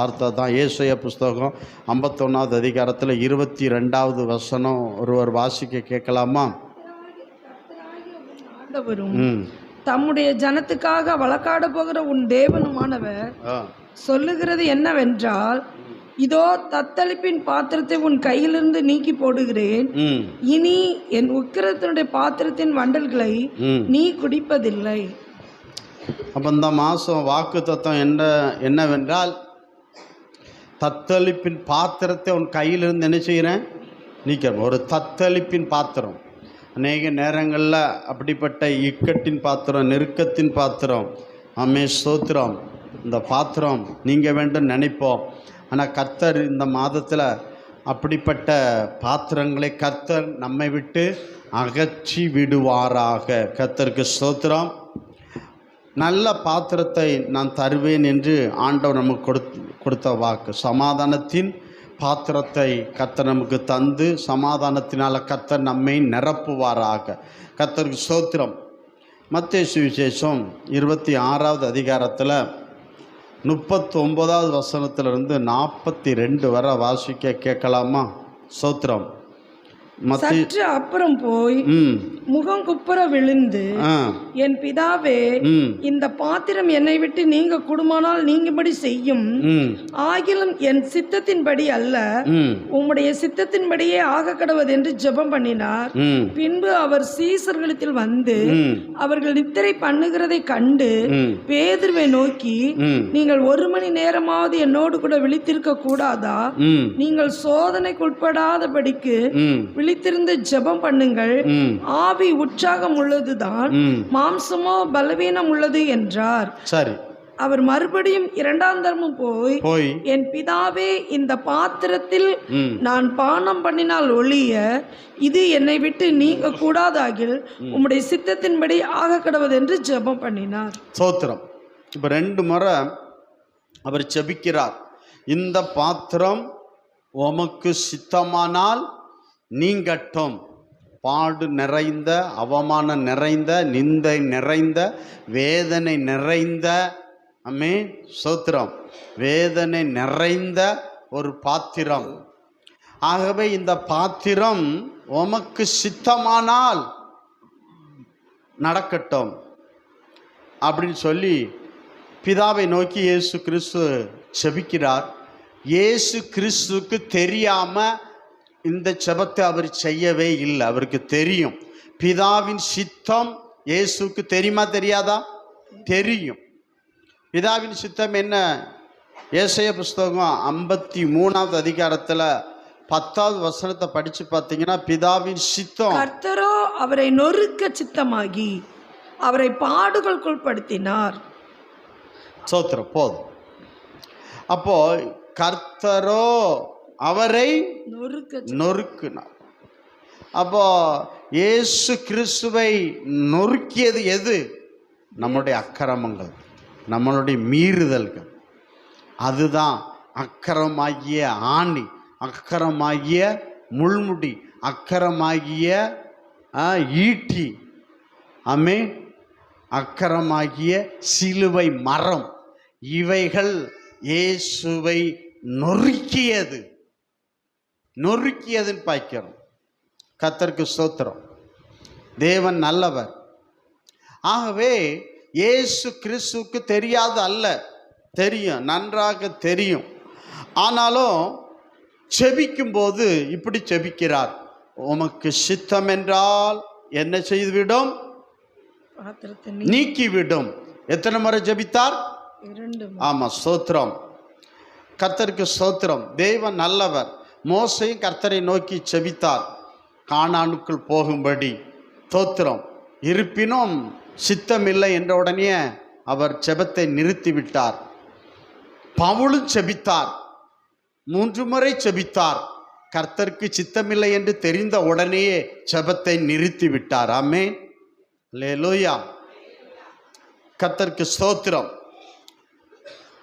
வார்த்தை தான். ஏசாயா புஸ்தகம் 51வது அதிகாரத்தில் 22வது வசனம் ஒருவர் வாசிக்க கேட்கலாமா? தம்முடைய ஜனத்துக்காக வழக்காட போகிற உன் தேவனுமானவர் சொல்லுகிறது என்னவென்றால், இதோ தத்தளிப்பின் பாத்திரத்தை உன் கையிலிருந்து நீக்கி போடுகிறேன், இனி என் உக்கிரத்தினுடைய பாத்திரத்தின் வண்டல்களை நீ குடிப்பதில்லை. அப்போ இந்த மாதம் வாக்கு தத்துவம் என்னவென்றால், தத்தளிப்பின் பாத்திரத்தை உன் கையிலிருந்து என்ன செய்கிறேன்? நீக்க. ஒரு தத்தளிப்பின் பாத்திரம், அநேக நேரங்களில் அப்படிப்பட்ட இக்கட்டின் பாத்திரம், நெருக்கத்தின் பாத்திரம், ஆமே ஸ்தோத்திரம், இந்த பாத்திரம் நீங்கள் வேண்டும் நினைப்போம். ஆனால் கர்த்தர் இந்த மாதத்தில் அப்படிப்பட்ட பாத்திரங்களை கர்த்தர் நம்மை விட்டு அகற்றி விடுவாராக. கர்த்தருக்கு ஸ்தோத்திரம். நல்ல பாத்திரத்தை நான் தருவேன் என்று ஆண்டவர் நமக்கு கொடுத்த வாக்கு. சமாதானத்தின் பாத்திரத்தை கர்த்தர் நமக்கு தந்து சமாதானத்தினால் கர்த்தர் நம்மை நிரப்புவாராக. கர்த்தருக்கு ஸ்தோத்திரம். மத்தேயு சுவிசேஷம் 26வது அதிகாரத்தில் 39வது வசனத்திலிருந்து 42 வரை வாசிக்க கேட்கலாமா? ஸ்தோத்திரம். சற்று அப்புறம் போய் முகம் குப்புற விழுந்து, என் பிதாவே, இந்த பாத்திரம் என்னை விட்டு நீங்க கூடுமானால் நீங்கும்படி செய்யும், ஆகிலும் என் சித்தத்தின்படி அல்ல உம்முடைய சித்தத்தின்படியே ஆக கடவது என்று ஜெபம் பண்ணினார். பின்பு அவர் சீசர்களிடத்தில் வந்து அவர்கள் நித்திரை பண்ணுகிறதை கண்டு பேதுருவை நோக்கி, நீங்கள் 1 மணி நேரமாவது என்னோடு கூட விழித்திருக்க கூடாதா? நீங்கள் சோதனைக்குட்படாதபடிக்கு விழித்திருந்து ஜெபம் பண்ணுங்கள். ஆவி உற்சாகம் உள்ளதுதான், மாம்சமோ பலவீனம் உள்ளது என்றார். சரி. அவர் மறுபடியும் 2ஆம் தரமும் போய் என் பிதாவே, இந்த பாத்திரத்தில் நான் பானம் பண்ணினால் ஒழிய இது என்னை விட்டு நீங்க கூடாதாகில் உம்முடைய சித்தத்தின்படி ஆக கடவது என்று ஜெபம் பண்ணினார். ஸ்தோத்திரம். இப்ப 2 முறை அவர் ஜெபிக்கிறார். இந்த பாத்திரம் உமக்கு சித்தமானால் நீங்கட்டும். பாடு நிறைந்த, அவமானம் நிறைந்த, நிந்தை நிறைந்த, வேதனை நிறைந்த, ஆமென் ஸ்தோத்திரம், வேதனை நிறைந்த ஒரு பாத்திரம். ஆகவே இந்த பாத்திரம் உமக்கு சித்தமானால் நடக்கட்டும் அப்படின்னு சொல்லி பிதாவை நோக்கி இயேசு கிறிஸ்து செபிக்கிறார். இயேசு கிறிஸ்துக்கு தெரியாம இந்த ஜெபத்தை அவர் செய்யவே இல்லை. அவருக்கு தெரியும் பிதாவின் சித்தம். இயேசுக்கு தெரியுமா தெரியாதா? தெரியும். பிதாவின் சித்தம் என்ன? ஏசாயா புஸ்தகம் 53வது அதிகாரத்தில் 10வது வசனத்தை படித்து பார்த்தீங்கன்னா, பிதாவின் சித்தம், கர்த்தரோ அவரை நொறுக்க சித்தமாகி அவரை பாடுகளுக்குட்படுத்தினார். சோத்திரம் போதும். அப்போ கர்த்தரோ அவரை நொறுக்கினார். அப்போ இயேசு கிறிஸ்துவை நொறுக்கியது எது? நம்முடைய அக்கிரமங்கள், நம்மளுடைய மீறுதல்கள். அதுதான் அக்கிரமாகிய ஆணி, அக்கிரமாகிய முள்முடி, அக்கிரமாகிய ஈட்டி, ஆமென், அக்கிரமாகிய சிலுவை மரம். இவைகள் இயேசுவை நொறுக்கியதுன்னு பார்க்கிறோம். கர்த்தருக்கு ஸ்தோத்திரம். தேவன் நல்லவர். ஆகவே இயேசு கிறிஸ்துவுக்கு தெரியாது அல்ல, தெரியும், நன்றாக தெரியும். ஆனாலும் செபிக்கும் போது இப்படி செபிக்கிறார், உமக்கு சித்தம் என்றால் என்ன செய்துவிடும்? நீக்கிவிடும். எத்தனை முறை ஜெபித்தார்? 2. ஆமா, ஸ்தோத்திரம். கர்த்தருக்கு ஸ்தோத்திரம். தேவன் நல்லவர். மோசையும் கர்த்தரை நோக்கி செபித்தார், கானானுக்குள் போகும்படி. ஸ்தோத்திரம். இருப்பினும் சித்தமில்லை என்ற உடனே அவர் ஜெபத்தை நிறுத்திவிட்டார். பவுலும் செபித்தார், 3 முறை செபித்தார். கர்த்தருக்கு சித்தமில்லை என்று தெரிந்த உடனேயே ஜெபத்தை நிறுத்திவிட்டார். ஆமென், அல்லேலூயா. கர்த்தருக்கு ஸ்தோத்திரம்.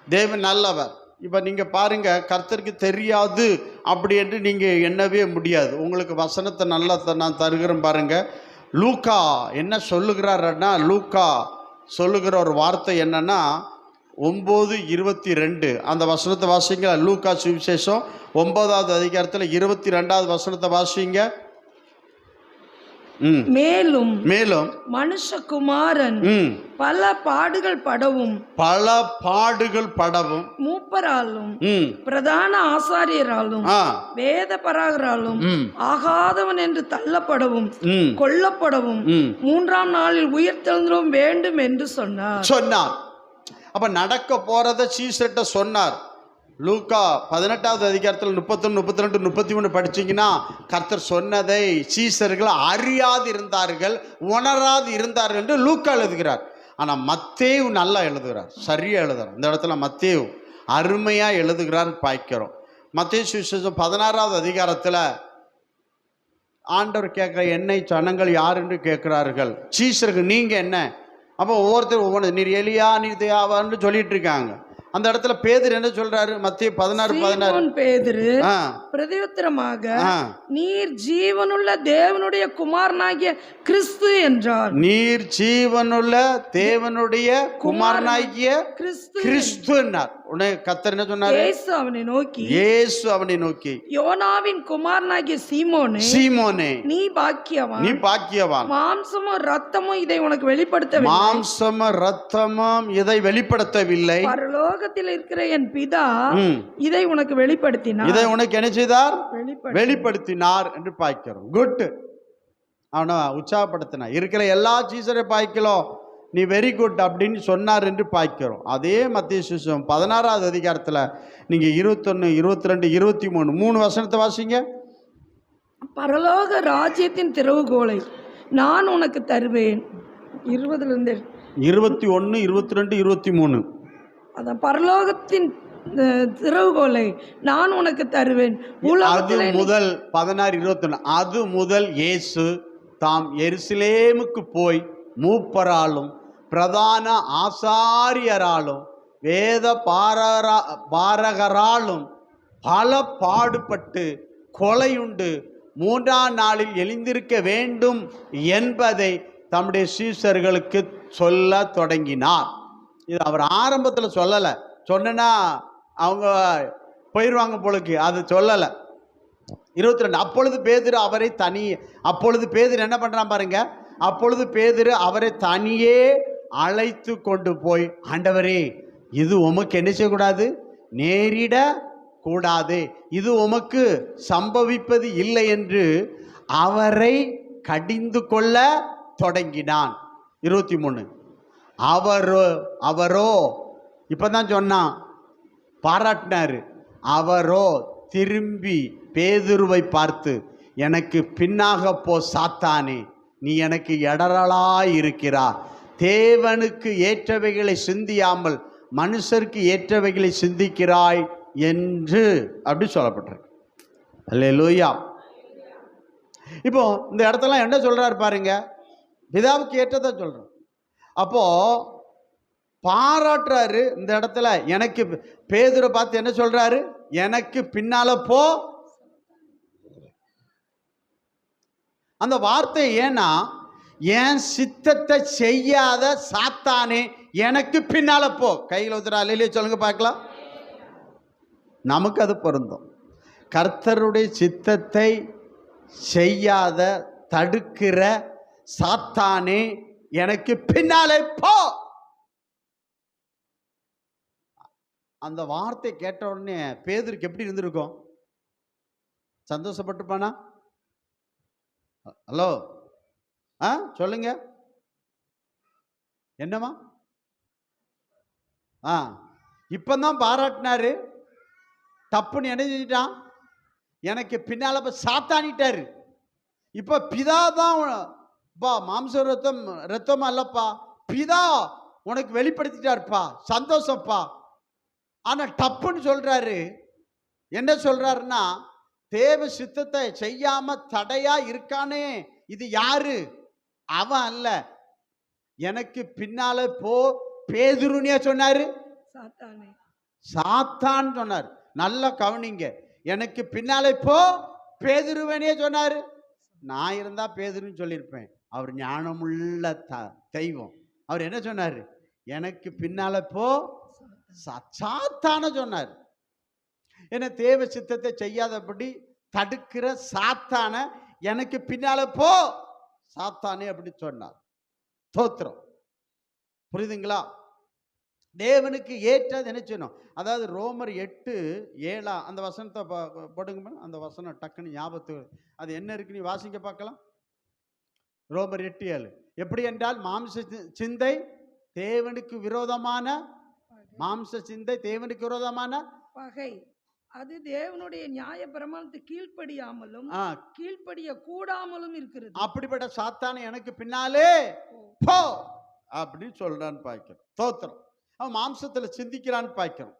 தேவன் நல்லவர். இப்போ நீங்கள் பாருங்கள், கர்த்தருக்கு தெரியாது அப்படி என்று நீங்கள் எண்ணவே முடியாது. உங்களுக்கு வசனத்தை நல்லா நான் தருகிறேன் பாருங்கள். லூக்கா என்ன சொல்லுகிறாருன்னா, லூக்கா சொல்லுகிற ஒரு வார்த்தை என்னன்னா, 9:22 அந்த வசனத்தை வாசிங்க. லூக்கா சுவிசேஷம் 9வது அதிகாரத்தில் 22வது வசனத்தை வாசிங்க. மேலும் மேலும் மனுஷகுமாரன் பல பாடுகள் படவும் மூப்பராலும் பிரதான ஆசாரியராலும் வேத பராகராலும் ஆகாதவன் என்று தள்ளப்படவும் கொல்லப்படவும் 3ஆம் நாளில் உயிர்த்தெழுந்தவும் வேண்டும் என்று சொன்னார். அப்ப நடக்க போறத சீசர்ட்ட சொன்னார். லூக்கா 18வது அதிகாரத்தில் 31, 32, 33 படிச்சீங்கன்னா கர்த்தர் சொன்னதை சீசர்கள் அறியாது இருந்தார்கள், உணராது இருந்தார்கள் என்று லூக்கா எழுதுகிறார். ஆனால் மத்தேயு நல்லா எழுதுகிறார், சரியா எழுதுகிறார். இந்த இடத்துல மத்தேயு அருமையா எழுதுகிறான்னு பார்க்கிறோம். மத்தேயு சுவிசேஷம் 16வது அதிகாரத்தில் ஆண்டவர் கேட்குற என்னை ஜனங்கள் யார் என்று கேட்கிறார்கள். சீசர்கள் நீங்க என்ன? அப்போ ஒவ்வொருத்தரும் ஒவ்வொன்று நீர் எலியா நீர் தேவான்னு சொல்லிட்டு இருக்காங்க. அந்த இடத்துல பேதுரு என்ன சொல்றாரு? மத்தேயு 16:16 பேதுரு பிரதியுத்தரமாக நீர் ஜீவனுள்ள தேவனுடைய குமாரனாகிய கிறிஸ்து என்றார். நீர் ஜீவனுள்ள தேவனுடைய குமாரனாகிய கிறிஸ்து என்றார். உடனே கர்த்தர் என்ன சொன்னார்? இயேசு அவனை நோக்கி யோனாவின் குமாரனாகிய சீமோனே நீ பாக்கியவான், மாம்சமும் ரத்தமும் இதை உனக்கு வெளிப்படுத்தவில்லை, பரலோகத்தில் இருக்கிற என் பிதா இதை உனக்கு வெளிப்படுத்தினார். இதை உனக்கு என்ன செய்தார்? வெளிப்படுத்தினார் என்று பார்க்கிறோம். குட். அவனை உற்சாகப்படுத்தினார். இருக்கிற எல்லா சீசரை பார்க்கலாம், நீ வெரி குட் அப்படின்னு சொன்னார் என்று பார்க்கிறோம். அதே மத்தேயு சுவிசேஷம் 16வது அதிகாரத்தில் நீங்க 21, 22, 23 3 வசனத்தை வாசிங்க. பரலோக ராஜ்யத்தின் திறவுகோலை நான் உனக்கு தருவேன். 20 21, 22, 23 அதான் பரலோகத்தின் திறவுகோலை நான் உனக்கு தருவேன். அது முதல் 16, 21 அது முதல் இயேசு தாம் எருசலேமுக்கு போய் மூப்பராலும் பிரதான ஆசாரியராலும் வேத பாரகராலும் பல பாடுபட்டு கொலையுண்டு 3ஆம் நாளில் எழுந்திருக்க வேண்டும் என்பதை தம்முடைய சீஷர்களுக்கு சொல்ல தொடங்கினார். இது அவர் ஆரம்பத்தில் சொல்லலை. சொன்னா அவங்க போயிடுவாங்க போலுக்கு, அது சொல்லலை. 22 அப்பொழுது பேதுரு என்ன பண்றான் பாருங்க. அப்பொழுது பேதுரு அவரை தனியே அழைத்து கொண்டு போய், ஆண்டவரே இது உமக்கு என்ன செய்யக்கூடாது? நேரிட கூடாது, இது உமக்கு சம்பவிப்பது இல்லை என்று அவரை கடிந்து கொள்ள தொடங்கினான். 23 அவரோ இப்பதான் சொன்னான், பாராட்டினாரு. அவரோ திரும்பி பேதுருவை பார்த்து, எனக்கு பின்னாக போ சாத்தானே, நீ எனக்கு இடரலாய் இருக்கிறார். தேவனுக்கு ஏற்றவைகளை சிந்தியாமல் மனுஷருக்கு ஏற்றவைகளை சிந்திக்கிறாய் என்று அப்படி சொல்லப்பட்டிருக்கு. அல்லேலூயா. இப்போ இந்த இடத்துல என்ன சொல்றாரு பாருங்க, பிதாவுக்கு ஏற்றதை சொல்றோம். அப்போ பாராட்டுறாரு. இந்த இடத்துல எனக்கு பேதுரை பார்த்து என்ன சொல்றாரு? எனக்கு பின்னால போ. அந்த வார்த்தை ஏன்னா, என் சித்தத்தை செய்யாத சாத்தானே எனக்கு பின்னால போ. கையில் ஊத்துறாலே சொல்லுங்க பார்க்கலாம். நமக்கு அது பொருந்தும். கர்த்தருடைய சித்தத்தை செய்யாத தடுக்கிற சாத்தானே எனக்கு பின்னாலே போ. அந்த வார்த்தை கேட்ட உடனே பேதுருக்கு எப்படி இருந்திருக்கும்? சந்தோஷப்பட்டுப்பானா? ஹலோ சொல்லுங்க, என்னம்மா? இப்பதான் பாராட்டினாரு, தப்புன்னு என்ன செஞ்சிட்டான்? எனக்கு பின்னால சாத்தானிட்டாரு. இப்ப பிதா தான் மாம்ச ரத்தம் அல்லப்பா, பிதா உனக்கு வெளிப்படுத்திட்டாருப்பா, சந்தோஷப்பா. ஆனா டப்புன்னு சொல்றாரு. என்ன சொல்றாருன்னா, தேவ சித்தத்தை செய்யாம தடையா இருக்கானே, இது யாரு? அவன் அல்ல, எனக்கு பின்னால போ பேதுருனே சொன்னாரு, சாத்தான் சொன்னார். நல்லா கவனிங்க, எனக்கு பின்னாலே போ பேதுருவனே சொன்னாரு. நான் இருந்தா பேதுருன்னு சொல்லியிருப்பேன். அவர் ஞானமுள்ள தெய்வம். அவர் என்ன சொன்னாரு? எனக்கு பின்னால போ சாத்தான சொன்னார். என்ன தேவ சித்தத்தை செய்யாதபடி தடுக்கிற சாத்தான எனக்கு பின்னால போ சாத்தானே அப்படி சொன்னார். தோத்திரம். புரியுதுங்களா? தேவனுக்கு ஏற்றது என்ன செய்யணும்? அதாவது ரோமர் 8:7 அந்த வசனத்தை போடுங்க. அந்த வசனம் டக்குன்னு ஞாபகத்துக்கு அது என்ன இருக்கு, நீ வாசிங்க பார்க்கலாம். ரோமர் 8:7 எப்படி என்றால், மாம்ச சிந்தை தேவனுக்கு விரோதமான மாம்ச சிந்தை தேவனுக்கு விரோதமான பகை, அது தேவனுடைய நியாய பிரமாணத்துக்கு கீழ்ப்படியாமலும் கீழ்ப்படிய கூடாமலும் இருக்கிறது. அப்படிப்பட்ட சாத்தானை எனக்கு பின்னாலே போ அப்படின்னு சொல்றான்னு பாய்க்கிறோம். தோத்திரம். அவன் மாம்சத்துல சிந்திக்கிறான்னு பாய்க்கிறோம்.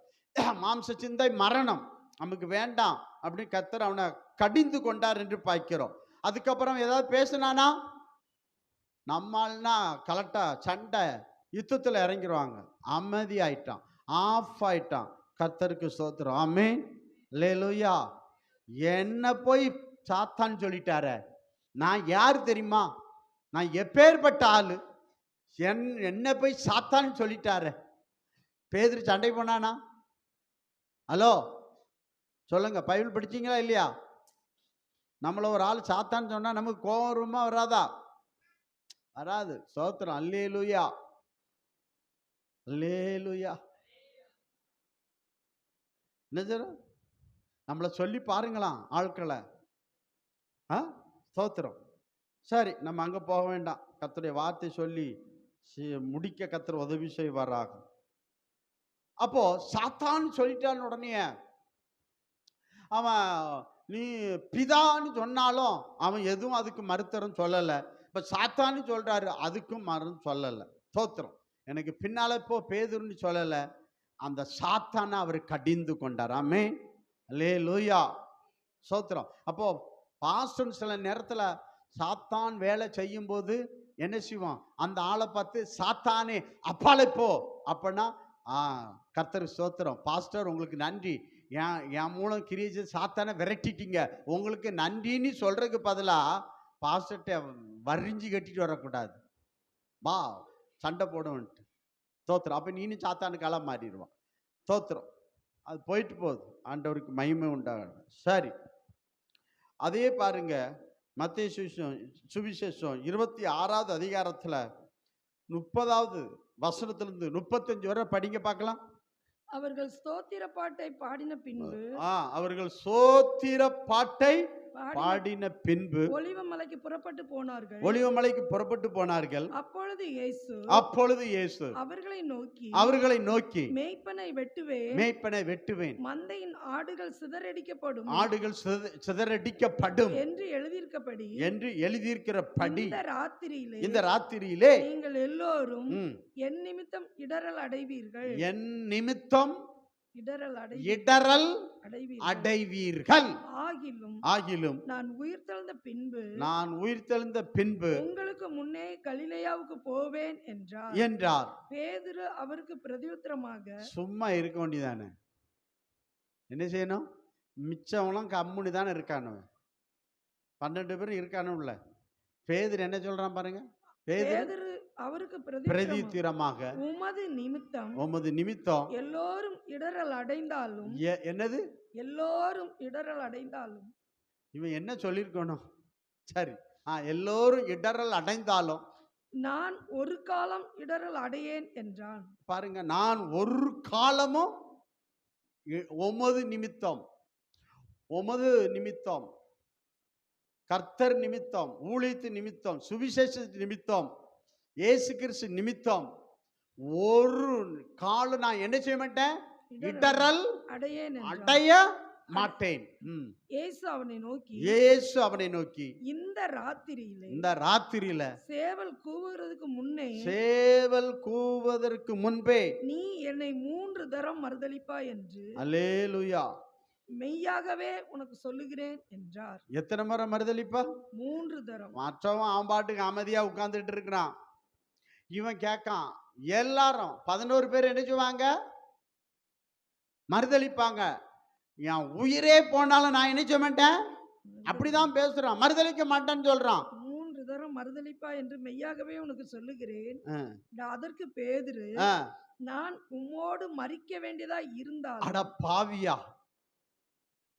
மாம்ச சிந்தை மரணம், நமக்கு வேண்டாம் அப்படின்னு கர்த்தர் அவனை கடிந்து கொண்டார் என்று பாய்க்கிறோம். அதுக்கப்புறம் ஏதாவது பேசினானா நம்மால்னா கலட்டா சண்டை யுத்தத்தில் இறங்கிடுவாங்க. அமைதி ஆயிட்டான், ஆஃப் ஆயிட்டான். கர்த்தருக்கு ஸ்தோத்திரம். ஆமென். அல்லேலூயா. என்ன போய் சாத்தான் சொல்லிட்டார, நான் யார் தெரியுமா? நான் எப்பேற்பட்ட ஆளு, என்ன போய் சாத்தான்னு சொல்லிட்டார. பேதுரு சண்டை போனானா? ஹலோ சொல்லுங்க, பைபிள் படிச்சீங்களா இல்லையா? நம்மள ஒரு ஆள் சாத்தான்னு சொன்னா நமக்கு கோபமா வராதா? வராது. ஸ்தோத்திரம். அல்லேலூயா, அல்லேலூயா. என்ன சார், நம்மளை சொல்லி பாருங்களாம் ஆட்களை. ஸ்தோத்திரம். சரி, நம்ம அங்கே போக வேண்டாம். கர்த்தருடைய வார்த்தை சொல்லி முடிக்க கர்த்தர் உதவி செய்வாராக. அப்போ சாத்தான்னு சொல்லிட்டான்னு உடனே அவன் நீ பிதான்னு சொன்னாலும் அவன் எதுவும் அதுக்கு மறுத்தரும் சொல்லலை. இப்போ சாத்தான்னு சொல்றாரு, அதுக்கும் மறுன்னு சொல்லலை. ஸ்தோத்திரம். எனக்கு பின்னால இப்போ பேதுருன்னு சொல்லலை, அந்த சாத்தானை அவர் கடிந்து கொண்டார். ஆமென். அல்லேலூயா. ஸ்தோத்திரம். அப்போ பாஸ்டர் சில நேரத்தில் சாத்தான் வேலை செய்யும் போது என்ன செய்வான், அந்த ஆளை பார்த்து சாத்தானே அப்பாலே போ அப்படின்னா, கர்த்தர் ஸ்தோத்திரம், பாஸ்டர் உங்களுக்கு நன்றி, என் மூலம் கிரியை சாத்தானை விரட்டிட்டீங்க, உங்களுக்கு நன்றின்னு சொல்றதுக்கு பதிலாக பாஸ்டர்கிட்ட வரிஞ்சு கட்டிட்டு வரக்கூடாது, வா சண்டை போடுவோன்ட்டு. ஸ்தோத்திரம். அப்போ நீனும் சாத்தானுக்கு ஆளாக மாறிடுவான். ஸ்தோத்திரம். அது போயிட்டு போகுது. ஆண்டவருக்கு மகிமை உண்டாகணும். சரி, அதே பாருங்க, மத்தேயு சுவிசேஷம் 26வது அதிகாரத்தில் 30வது வசனத்திலிருந்து 35 வரை படிங்க பார்க்கலாம். அவர்கள் ஸ்தோத்திர பாட்டை பாடின பின்பு அவர்கள் ஸ்தோத்திர பாட்டை பாடின பின்பு ஒலிவமலைக்கு புறப்பட்டு போனார்கள். ஒலிவமலைக்கு புறப்பட்டு போனார்கள். அப்பொழுது இயேசு அவர்களை நோக்கி மேய்ப்பனை வெட்டுவேன், மந்தையின் ஆடுகள் சிதறடிக்கப்படும் என்று எழுதியிருக்கிறபடி இந்த ராத்திரியிலே நீங்கள் எல்லோரும் என் நிமித்தம் இடறல் அடைவீர்கள். என் நிமித்தம் இடறல் அடைவீர்கள். ஆகிலும் நான் உயிர்த்தெழுந்த பின்பு உங்களுக்கு முன்னே கலிலேயாவுக்கு போவேன் என்றார். பேதுரு அவருக்கு பிரதியுத்தரமாக, சும்மா இருக்க வேண்டியதானே, என்ன செய்யணும்? மிச்சவங்களும் கம்முனி தானே இருக்கானவன், 12 பேரும் இருக்கானும்ல. பேதுரு என்ன சொல்றான் பாருங்க. பேதுரு அவருக்கு பிரதியுத்தரமாக, உமது நிமித்தம் எல்லோரும் இடறல் அடைந்தாலும். என்னது? எல்லோரும் இடறல் அடைந்தாலும். இவன் என்ன சொல்லிருக்கணும்? சரி, எல்லோரும் இடறல் அடைந்தாலும் நான் ஒரு காலம் இடறல் அடையேன் என்றான். பாருங்க, நான் ஒரு காலமும் உமது நிமித்தம் கர்த்தர் நிமித்தம், ஊழியத்து நிமித்தம், சுவிசேஷ நிமித்தம், இயேசு கிறிஸ்து நிமித்தம் ஒரு காலம் நான் என்ன செய்ய மாட்டேன், இடறல் அடைய மாட்டேன். இயேசு அவனை நோக்கி இந்த ராத்திரியில சேவல் கூவுவதற்கு முன்பே நீ என்னை 3 தரம் மறுதலிப்பாய் என்று. அல்லேலூயா. மெய்யாகவே உனக்கு சொல்லுகிறேன் என்றார். எத்தனை முறை மறுதலிப்பா? 3 தரம். மற்றவன் அவன் பாட்டுக்கு அமைதியா உட்கார்ந்துட்டு இருக்கிறான். இவன் கேட்கான். எல்லாரும் 11 பேர் என்ன செய்வாங்க? மறுதலிப்பாங்க. என் உயிரே போனாலும் நான் என்ன செய்ய மாட்டேன், அப்படிதான் பேசுறான். மறுதலிக்க மாட்டேன்னு சொல்றான். 3 தரம் மறுதலிப்பா என்று மெய்யாகவே உனக்கு சொல்லுகிறேன். ஆ. அதற்கு பேதுரு, ஆ. நான் உம்மோடு மரிக்க வேண்டியதா இருந்தால் அட பாவியா,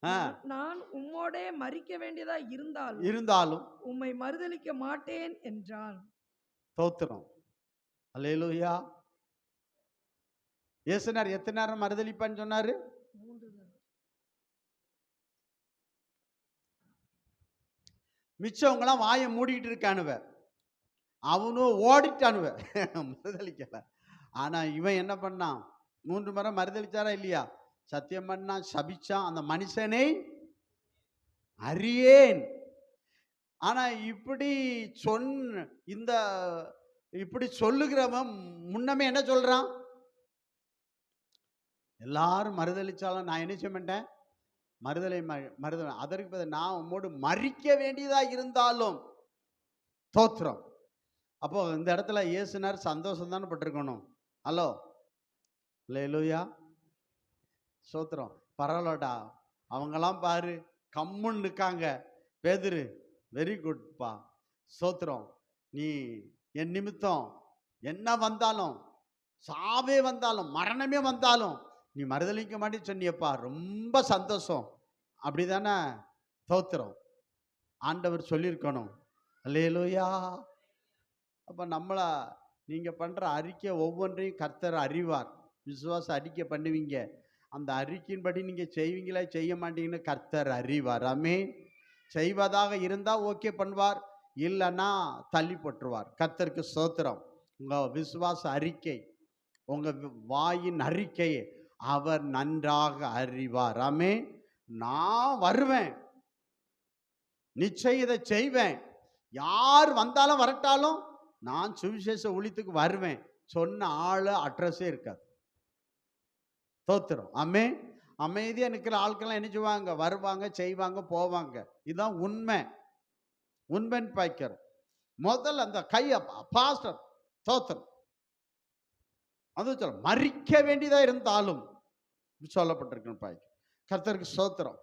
ஆ, நான் உம்மோடே மரிக்க வேண்டியதா இருந்தாலும் இருந்தாலும் உம்மை மறுதலிக்க மாட்டேன் என்றான். தோத்திரம். அல்லேலூயா. இயேசுனார் எத்தனை நேரம் மறுதலிப்பான்னு சொன்னாரு? 3 தரம். மிச்சவங்களாம் வாயை மூடிட்டு இருக்கானுவ, அவனும் ஓடிட்டானுவ, மறுதலிக்கல. ஆனா இவன் என்ன பண்ணான்? 3 முறை மறுதலிச்சாரா இல்லையா? சத்தியம் பண்ணான், சபிச்சான், அந்த மனுஷனை அறியேன். ஆனா இப்படி சொல்லுகிறவன் முன்னமே என்ன சொல்றான்? எல்லாரும் மறுதலிச்சாலும் நான் என்ன செய்ய மாட்டேன், மறுதலை. அதற்கு பதில் நான் உம்மோடு மரிக்க வேண்டியதா இருந்தாலும் தோத்திரம். அப்போ இந்த இடத்துல இயேசுனார் சந்தோஷம் தானே பட்டிருக்கணும். ஹலோ, அல்லேலூயா, சோத்திரம். பரவாயில்லடா, அவங்கெல்லாம் பாரு கம்முன்னு இருக்காங்க. பேதுரு, வெரி குட்பா, சோத்திரம். நீ என் நிமித்தம் என்ன வந்தாலும், சாவே வந்தாலும், மரணமே வந்தாலும் நீ மறுதலிக்க மாட்டேன்னு சொன்னியப்பா, ரொம்ப சந்தோஷம். அப்படிதானே? தோத்திரம். ஆண்டவர் சொல்லியிருக்கணும். அல்லேலூயா. அப்போ நீங்கள் பண்ணுற அறிக்கை ஒவ்வொன்றையும் கர்த்தர் அறிவார். விசுவாச அறிக்கை பண்ணுவீங்க, அந்த அறிக்கையின்படி நீங்கள் செய்வீங்களா செய்ய மாட்டீங்கன்னு கர்த்தர் அறிவார். ஆமென். செய்வதாக இருந்தால் ஓகே பண்ணுவார், இல்லைன்னா தள்ளி போட்டுருவார். கர்த்தருக்கு ஸ்தோத்திரம். உங்கள் விசுவாச அறிக்கை, உங்கள் வாயின் அறிக்கையை அவர் நன்றாக அறிவார். ஆமென். நான் வருவேன், நிச்சயம் இதை செய்வேன், யார் வந்தாலும் வரட்டாலும் நான் சுவிசேஷ ஊழியத்துக்கு வருவேன் சொன்ன ஆளு அட்ரஸே இருக்காது. தோத்திரம். ஆமென். அமைதியா நிற்கிற ஆட்கள்லாம் என்ன செய்வாங்க? வருவாங்க, செய்வாங்க, போவாங்க. இதுதான் உண்மை. உண்மைன்னு பாய்க்கிற முதல்ல அந்த கையை பாஸ்டர் தோத்திரம், அது சொல்ல மறிக்க வேண்டியதா இருந்தாலும் சொல்லப்பட்டிருக்கு பாய்க்க. கர்த்தருக்கு ஸ்தோத்திரம்.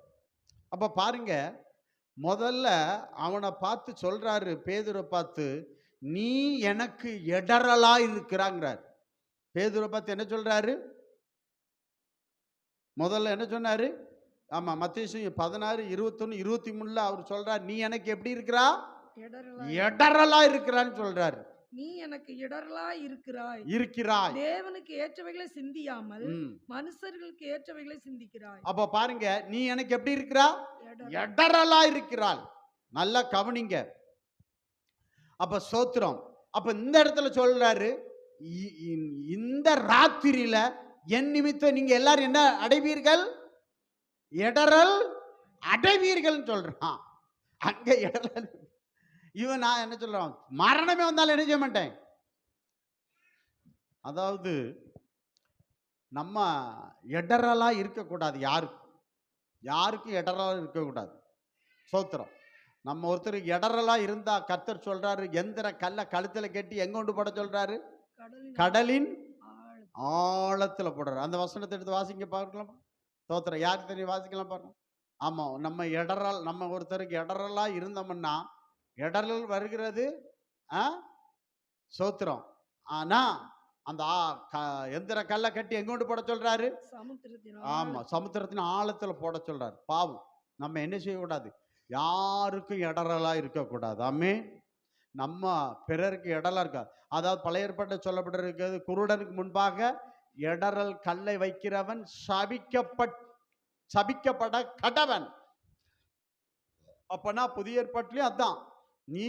அப்ப பாருங்க, முதல்ல அவனை பார்த்து சொல்றாரு, பேதுரை பார்த்து, நீ எனக்கு இடரலா இருக்கிறாங்கிறார். பேதுரை பார்த்து என்ன சொல்றாரு? முதல்ல என்ன சொன்னாரு? ஆமா, மத்தேயு 16:21-23 அவர் சொல்றார், நீ எனக்கு எப்படி இருக்கிறா? இடரலா இருக்கிறான்னு சொல்றாரு. நீ எனக்கு இடரலா இருக்கிறாய். தேவனுக்கு ஏற்றவைகளை சிந்தியாமல் மனுஷர்களுக்கு ஏற்றவைகளை சிந்திக்கிறாய். அப்ப பாருங்க, நீ எனக்கு எப்படி இருக்கிறா? இடரலா இருக்கிறாள். நல்லா கவனிங்க. அப்ப ஸ்தோத்திரம். அப்ப இந்த இடத்துல சொல்றாரு, இந்த ராத்திரியில என் நிமித்தம் நீங்க எல்லாரும் என்ன அடைவீர்கள்? இடரல் அடைவீர்கள் சொல்றான். அங்க இடரல். இவன் நான் என்ன சொல்றான்? மரணமே வந்தாலும் என்ன செய்ய மாட்டேன். அதாவது நம்ம இடரலா இருக்கக்கூடாது. யாருக்கும் இடரலா இருக்கக்கூடாது. ஸ்தோத்திரம். நம்ம ஒருத்தருக்கு இடரலா இருந்தா கர்த்தர் சொல்றாரு, எந்திர கல்ல கழுத்துல கட்டி எங்க கொண்டு போட சொல்றாரு? கடலின் ஆழத்துல போடுறாரு. அந்த வசனத்தை எடுத்து வாசிங்க பார்க்கலாமா? ஸ்தோத்திரம். யாருக்கு தெரியும்? வாசிக்கலாம் பாருங்க. ஆமா, நம்ம ஒருத்தருக்கு இடரலா இருந்தோம்னா இடரல் வருகிறது. ஸ்தோத்திரம். ஆனா அந்த எந்திர கல்ல கட்டி எங்க கொண்டு போட சொல்றாரு? ஆமா, சமுத்திரத்தின் ஆழத்துல போட சொல்றாரு. பாவம் நம்ம என்ன செய்யக்கூடாது? யாருக்கும் இடரலா இருக்கக்கூடாது. ஆமென். நம்ம பிறருக்கு இடரலா இருக்காது. அதாவது பழைய ஏற்பாட்டில் சொல்லப்பட்டிருக்கிறது, குருடனுக்கு முன்பாக இடரல் கல்லை வைக்கிறவன் சபிக்கப்பட கடவன். அப்பனா புதிய ஏற்பாட்டிலையும் அதான், நீ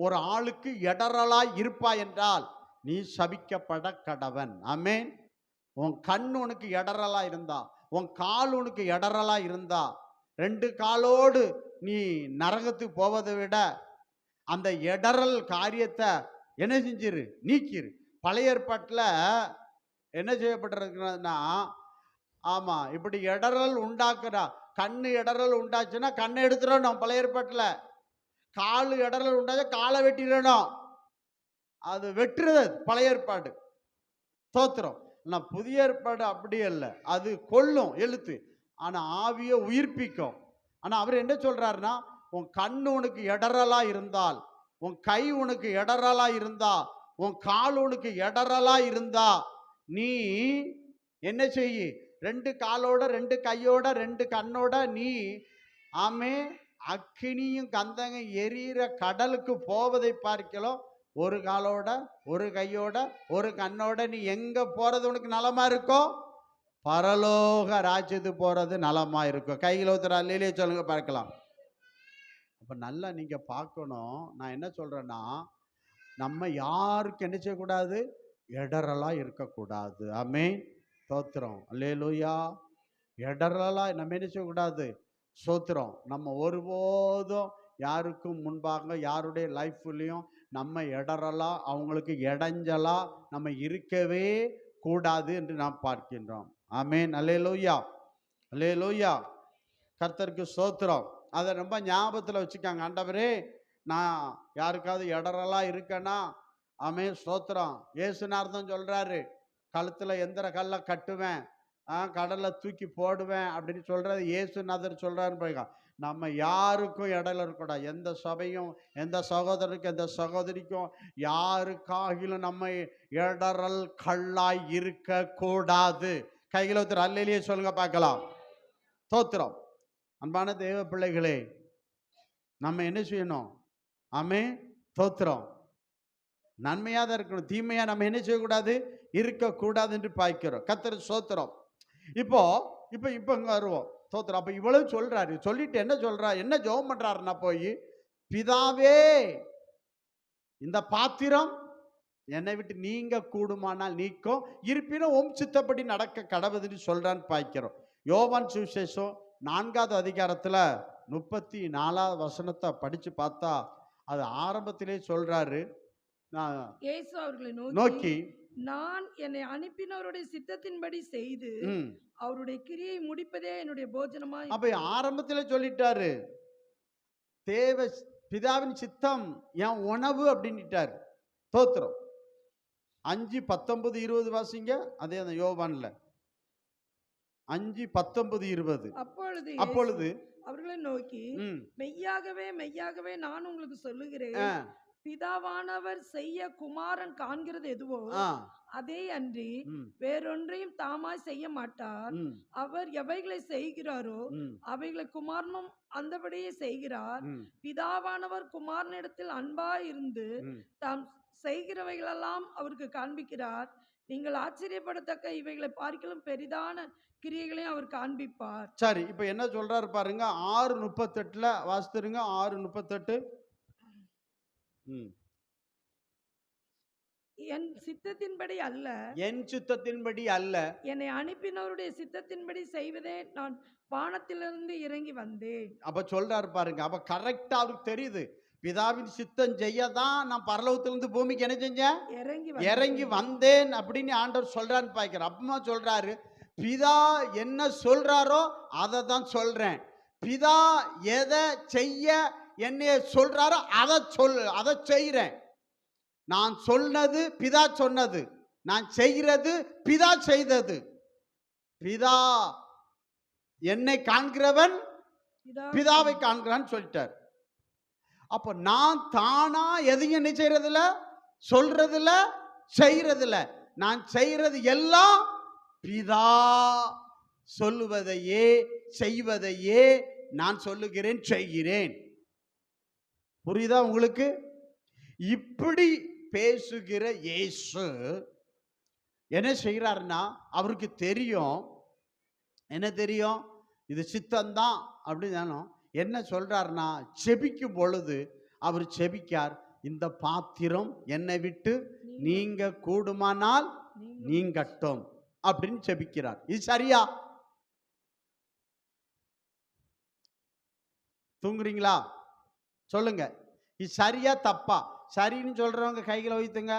ஒரு ஆளுக்கு இடரலா இருப்பாய் என்றால் நீ சபிக்கப்பட கடவன். ஆமென். உன் கண் உனக்கு இடரலா இருந்தா, உன் கால் உனக்கு இடரலா இருந்தா, 2 காலோடு நீ நரகத்துக்கு போவதை விட அந்த இடரல் காரியத்தை என்ன செஞ்சிரு? நீக்கிரு. பழைய ஏற்பாட்டில் என்ன செய்யப்பட்டிருக்கிறதுனா, ஆமா, இப்படி இடரல் உண்டாக்குறா, கண்ணு இடரல் உண்டாச்சுன்னா கண்ணை எடுத்துடணும். பழைய ஏற்பாட்டில் காலு இடரல் உண்டாச்சா காலை வெட்டிடணும். அது வெட்டுறது பழைய ஏற்பாடு. தோத்திரம். நான் புதிய ஏற்பாடு அப்படி இல்லை, அது கொல்லும் எழுத்து, ஆனா ஆவியை உயிர்ப்பிக்கும். ஆனா அவர் என்ன சொல்றாருன்னா, உன் கண்ணு உனக்கு இடரலா இருந்தால் உன் கை உனக்கு இடறலா இருந்தா, உன் கால் உனக்கு இடறலா இருந்தா, நீ என்ன செய்யு? 2 காலோட 2 கையோட 2 கண்ணோட நீ ஆமே அக்கினியும் கந்தங்க எரியிற கடலுக்கு போவதை பார்க்கலாம். ஒரு காலோட ஒரு கையோட ஒரு கண்ணோட நீ எங்க போறது உனக்கு நலமா இருக்கும்? பரலோக ராஜ்யத்துக்கு போறது நலமா இருக்கும். கையில் ஒருத்தர் அல்லேலூயா சொல்லுங்க பார்க்கலாம். அப்ப நல்லா நீங்க பார்க்கணும். நான் என்ன சொல்றேன்னா, நம்ம யாருக்கு என்ன செய்யக்கூடாது? இடறலா இருக்கக்கூடாது. ஆமென். ஸ்தோத்திரம். அல்லேலூயா. இடறலா நம்ம என்ன செய்யக்கூடாது? ஸ்தோத்திரம். நம்ம ஒருபோதும் யாருக்கும் முன்பாக யாருடைய லைஃப்லையும் நம்ம இடறலா அவங்களுக்கு இடைஞ்சலா நம்ம இருக்கவே கூடாது என்று நாம் பார்க்கின்றோம். ஆமென். அல்லேலூயா. அல்லேலூயா. கர்த்தருக்கு ஸ்தோத்திரம். அதை ரொம்ப ஞாபகத்தில் வச்சுக்காங்க. ஆண்டவரே, நான் யாருக்காவது இடறலா இருக்கேன்னா, ஆமென் ஸ்தோத்திரம். இயேசுநாதர் சொல்றாரு, கழுத்துல எந்திர கல்ல கட்டுவேன், கடல்ல தூக்கி போடுவேன் அப்படின்னு சொல்றது இயேசுநாதர் சொல்றாருன்னு போய் நம்ம யாருக்கும் இடையில இருக்கக்கூடாது. எந்த சபையும் எந்த சகோதரருக்கும் எந்த சகோதரிக்கும் யாருக்காகிலும் நம்ம இடறல் கல்லாய் இருக்க கூடாது. கையில் ஒருத்தர் அல்லேலூயா சொல்லுங்க பார்க்கலாம். ஸ்தோத்திரம். அன்பான தேவ பிள்ளைகளே, நம்ம என்ன செய்யணும்? ஆமென் ஸ்தோத்திரம். நன்மையாக தான் இருக்கணும், தீமையா நம்ம என்ன செய்யக்கூடாது? இருக்கக்கூடாது என்று பார்க்கிறோம். கர்த்தர் ஸ்தோத்திரம். இப்போ இப்போ இப்போ இங்கே வருவோம். ஸ்தோத்திரம். அப்போ இவ்வளவு சொல்றாரு. சொல்லிட்டு என்ன சொல்றாரு? என்ன ஜெபம் பண்றாருன்னா, போய் பிதாவே இந்த பாத்திரம் என்னை விட்டு நீங்க கூடுமானால் நீக்கும், இருப்பினும் உம் சித்தப்படி நடக்க கடவுதுன்னு சொல்றான்னு பார்க்கிறோம். யோவான் சுவிசேஷம் 4வது அதிகாரத்தில் 34வது வசனத்தை படிச்சு பார்த்தா அது ஆரம்பத்திலே சொல்றாரு. இயேசு அவர்களை நோக்கி நான் என்னை அனுப்பினவருடைய சித்தத்தின்படி செய்து அவருடைய கிரியை முடிப்பதே என்னுடைய போஜனமாய். அப்ப ஆரம்பத்திலே சொல்லிட்டாரு, தேவ பிதாவின் சித்தம் என் உணவு அப்படின்ட்டார். ஸ்தோத்திரம். 5:19-20 வாசிங்க. அதே அந்த யோவான்ல 5:19-20. அப்பொழுது அவர்களை நோக்கி மெய்யாகவே மெய்யாகவே நான் உங்களுக்கு சொல்லுகிறேன், பிதாவானவர் செய்ய குமாரன் காண்கிறது எதுவோ அதே அன்றி வேறொன்றையும் தாமாய் செய்ய மாட்டார். அவர் எவைகளை செய்கிறாரோ அவைகளை குமாரனும் அந்தபடியே செய்கிறார். பிதாவானவர் குமாரனிடத்தில் அன்பாய் இருந்து தாம் செய்கிறவைகளெல்லாம் அவருக்கு காண்பிக்கிறார். நீங்கள் ஆச்சரியப்படத்தக்க இவைகளை பார்க்கலும் பெரிதான கிரியைகளையும் அவர் காண்பிப்பார். சரி, இப்ப என்ன சொல்றாரு பாருங்க. 6:38 வாசித்துருங்க. 6:38. என் சித்தத்தின்படி அல்ல, என் சித்தத்தின்படி அல்ல, என்னை அனுப்பினவருடைய சித்தத்தின்படி செய்வதே நான் வானத்திலிருந்து இறங்கி வந்தேன். அப்ப சொல்றாரு பாருங்க. அப்ப கரெக்டா அவருக்கு தெரியுது, பிதாவின் சித்தம் செய்யதான் நான் பரலோகத்திலிருந்து பூமிக்கு என்ன செஞ்சேன்? இறங்கி வந்தேன் அப்படின்னு ஆண்டவர் சொல்றான்னு பாய்க்கிறேன். அப்பமா சொல்றாரு, பிதா என்ன சொல்றாரோ அதை தான் சொல்றேன். பிதா எதை செய்ய என்னைய சொல்றாரோ அதை செய்கிறேன். நான் சொன்னது பிதா சொன்னது, நான் செய்கிறது பிதா செய்தது. பிதா என்னை காண்கிறவன் பிதாவை காண்கிறான்னு சொல்லிட்டார். அப்ப நான் தானா எதையும் என்ன செய்யறதில்ல, சொல்றதில்ல, செய்யறதில்ல. நான் செய்யறது எல்லாம் பிதா சொல்லுவதையே செய்வதையே நான் சொல்லுகிறேன், செய்கிறேன். புரியுதா உங்களுக்கு? இப்படி பேசுகிற இயேசு என்ன செய்கிறாருன்னா, அவருக்கு தெரியும். என்ன தெரியும்? இது சித்தம்தான் அப்படின்னு. என்ன சொல்றாருன்னா, செபிக்கும் பொழுது அவர் செபிக்கார், இந்த பாத்திரம் என்னை விட்டு நீங்க கூடுமானால் நீங்கட்டும் அப்படின்னு செபிக்கிறார். இது சரியா? தூங்குறீங்களா? சொல்லுங்க, இது சரியா தப்பா? சரின்னு சொல்றவங்க கைகளை வைத்துங்க,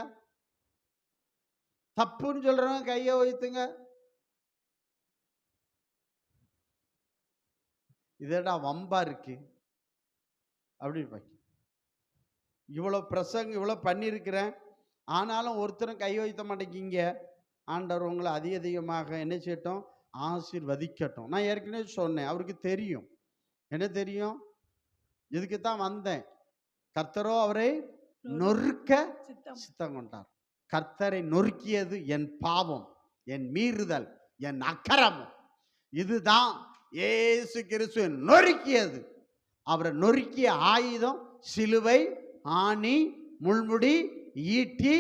தப்புன்னு சொல்றவங்க கையை வைத்துங்க. இதடா வம்பா இருக்கு அப்படின்னு. இவ்வளோ பிரசங்க இவ்வளோ பண்ணியிருக்கிறேன், ஆனாலும் ஒருத்தரும் கை வைத்த மாட்டேங்கிங்க. ஆண்டவர் உங்களை அதிகமாக என்ன செய்யட்டும்? ஆசீர்வதிக்கட்டும். நான் ஏற்கனவே சொன்னேன், அவருக்கு தெரியும். என்ன தெரியும்? இதுக்கு தான் வந்தேன். கர்த்தரோ அவரை நொறுக்க சித்தம் சித்தம் கொண்டார். கர்த்தரை நொறுக்கியது என் பாவம், என் மீறுதல், என் அக்கிரமம். இதுதான் இயேசு கிறிஸ்து நொறுக்கியது. அவரை நொறுக்கிய ஆயுதம் சிலுவை, ஆணி, முள்முடி, ஈட்டி,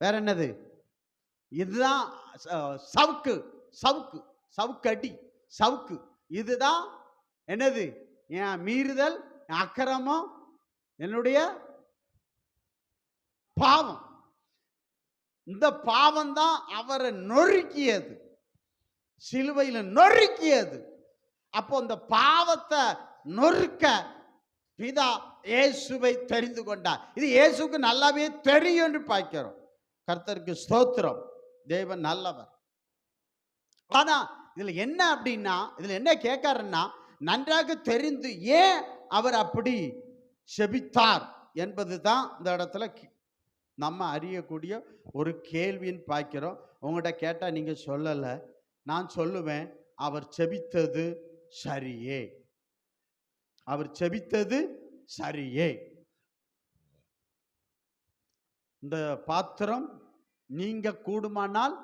வேற என்னது? இதுதான் சவுக்கு, சவுக்கு, சவுக்கடி, சவுக்கு. இதுதான் என்னது? என் மீறுதல், என் அக்கிரமம், என்னுடைய பாவம். இந்த பாவம் தான் அவரை நொறுக்கியது, சிலுவையில் நொறுக்கியது. அப்போ இந்த பாவத்தை நொறுக்க பிதா இயேசுவை தெரிந்து கொண்டார். இது இயேசுக்கு நல்லாவே தெரியும் என்று பார்க்கிறோம். கர்த்தருக்கு ஸ்தோத்திரம். தேவன் நல்லவர். ஆனா இதுல என்ன அப்படின்னா, இதுல என்ன கேட்காருன்னா, நன்றாக தெரிந்து ஏன் அவர் அப்படி செபித்தார் என்பதுதான் இந்த இடத்துல நம்ம அறியக்கூடிய ஒரு கேள்வின்னு பார்க்கிறோம். உங்கள்கிட்ட கேட்டால் நீங்கள் சொல்லலை, நான் சொல்லுவேன், அவர் செபித்தது சரியே, அவர் செபித்தது சரியே. இந்த பாத்திரம் நீங்க கூடுமானால்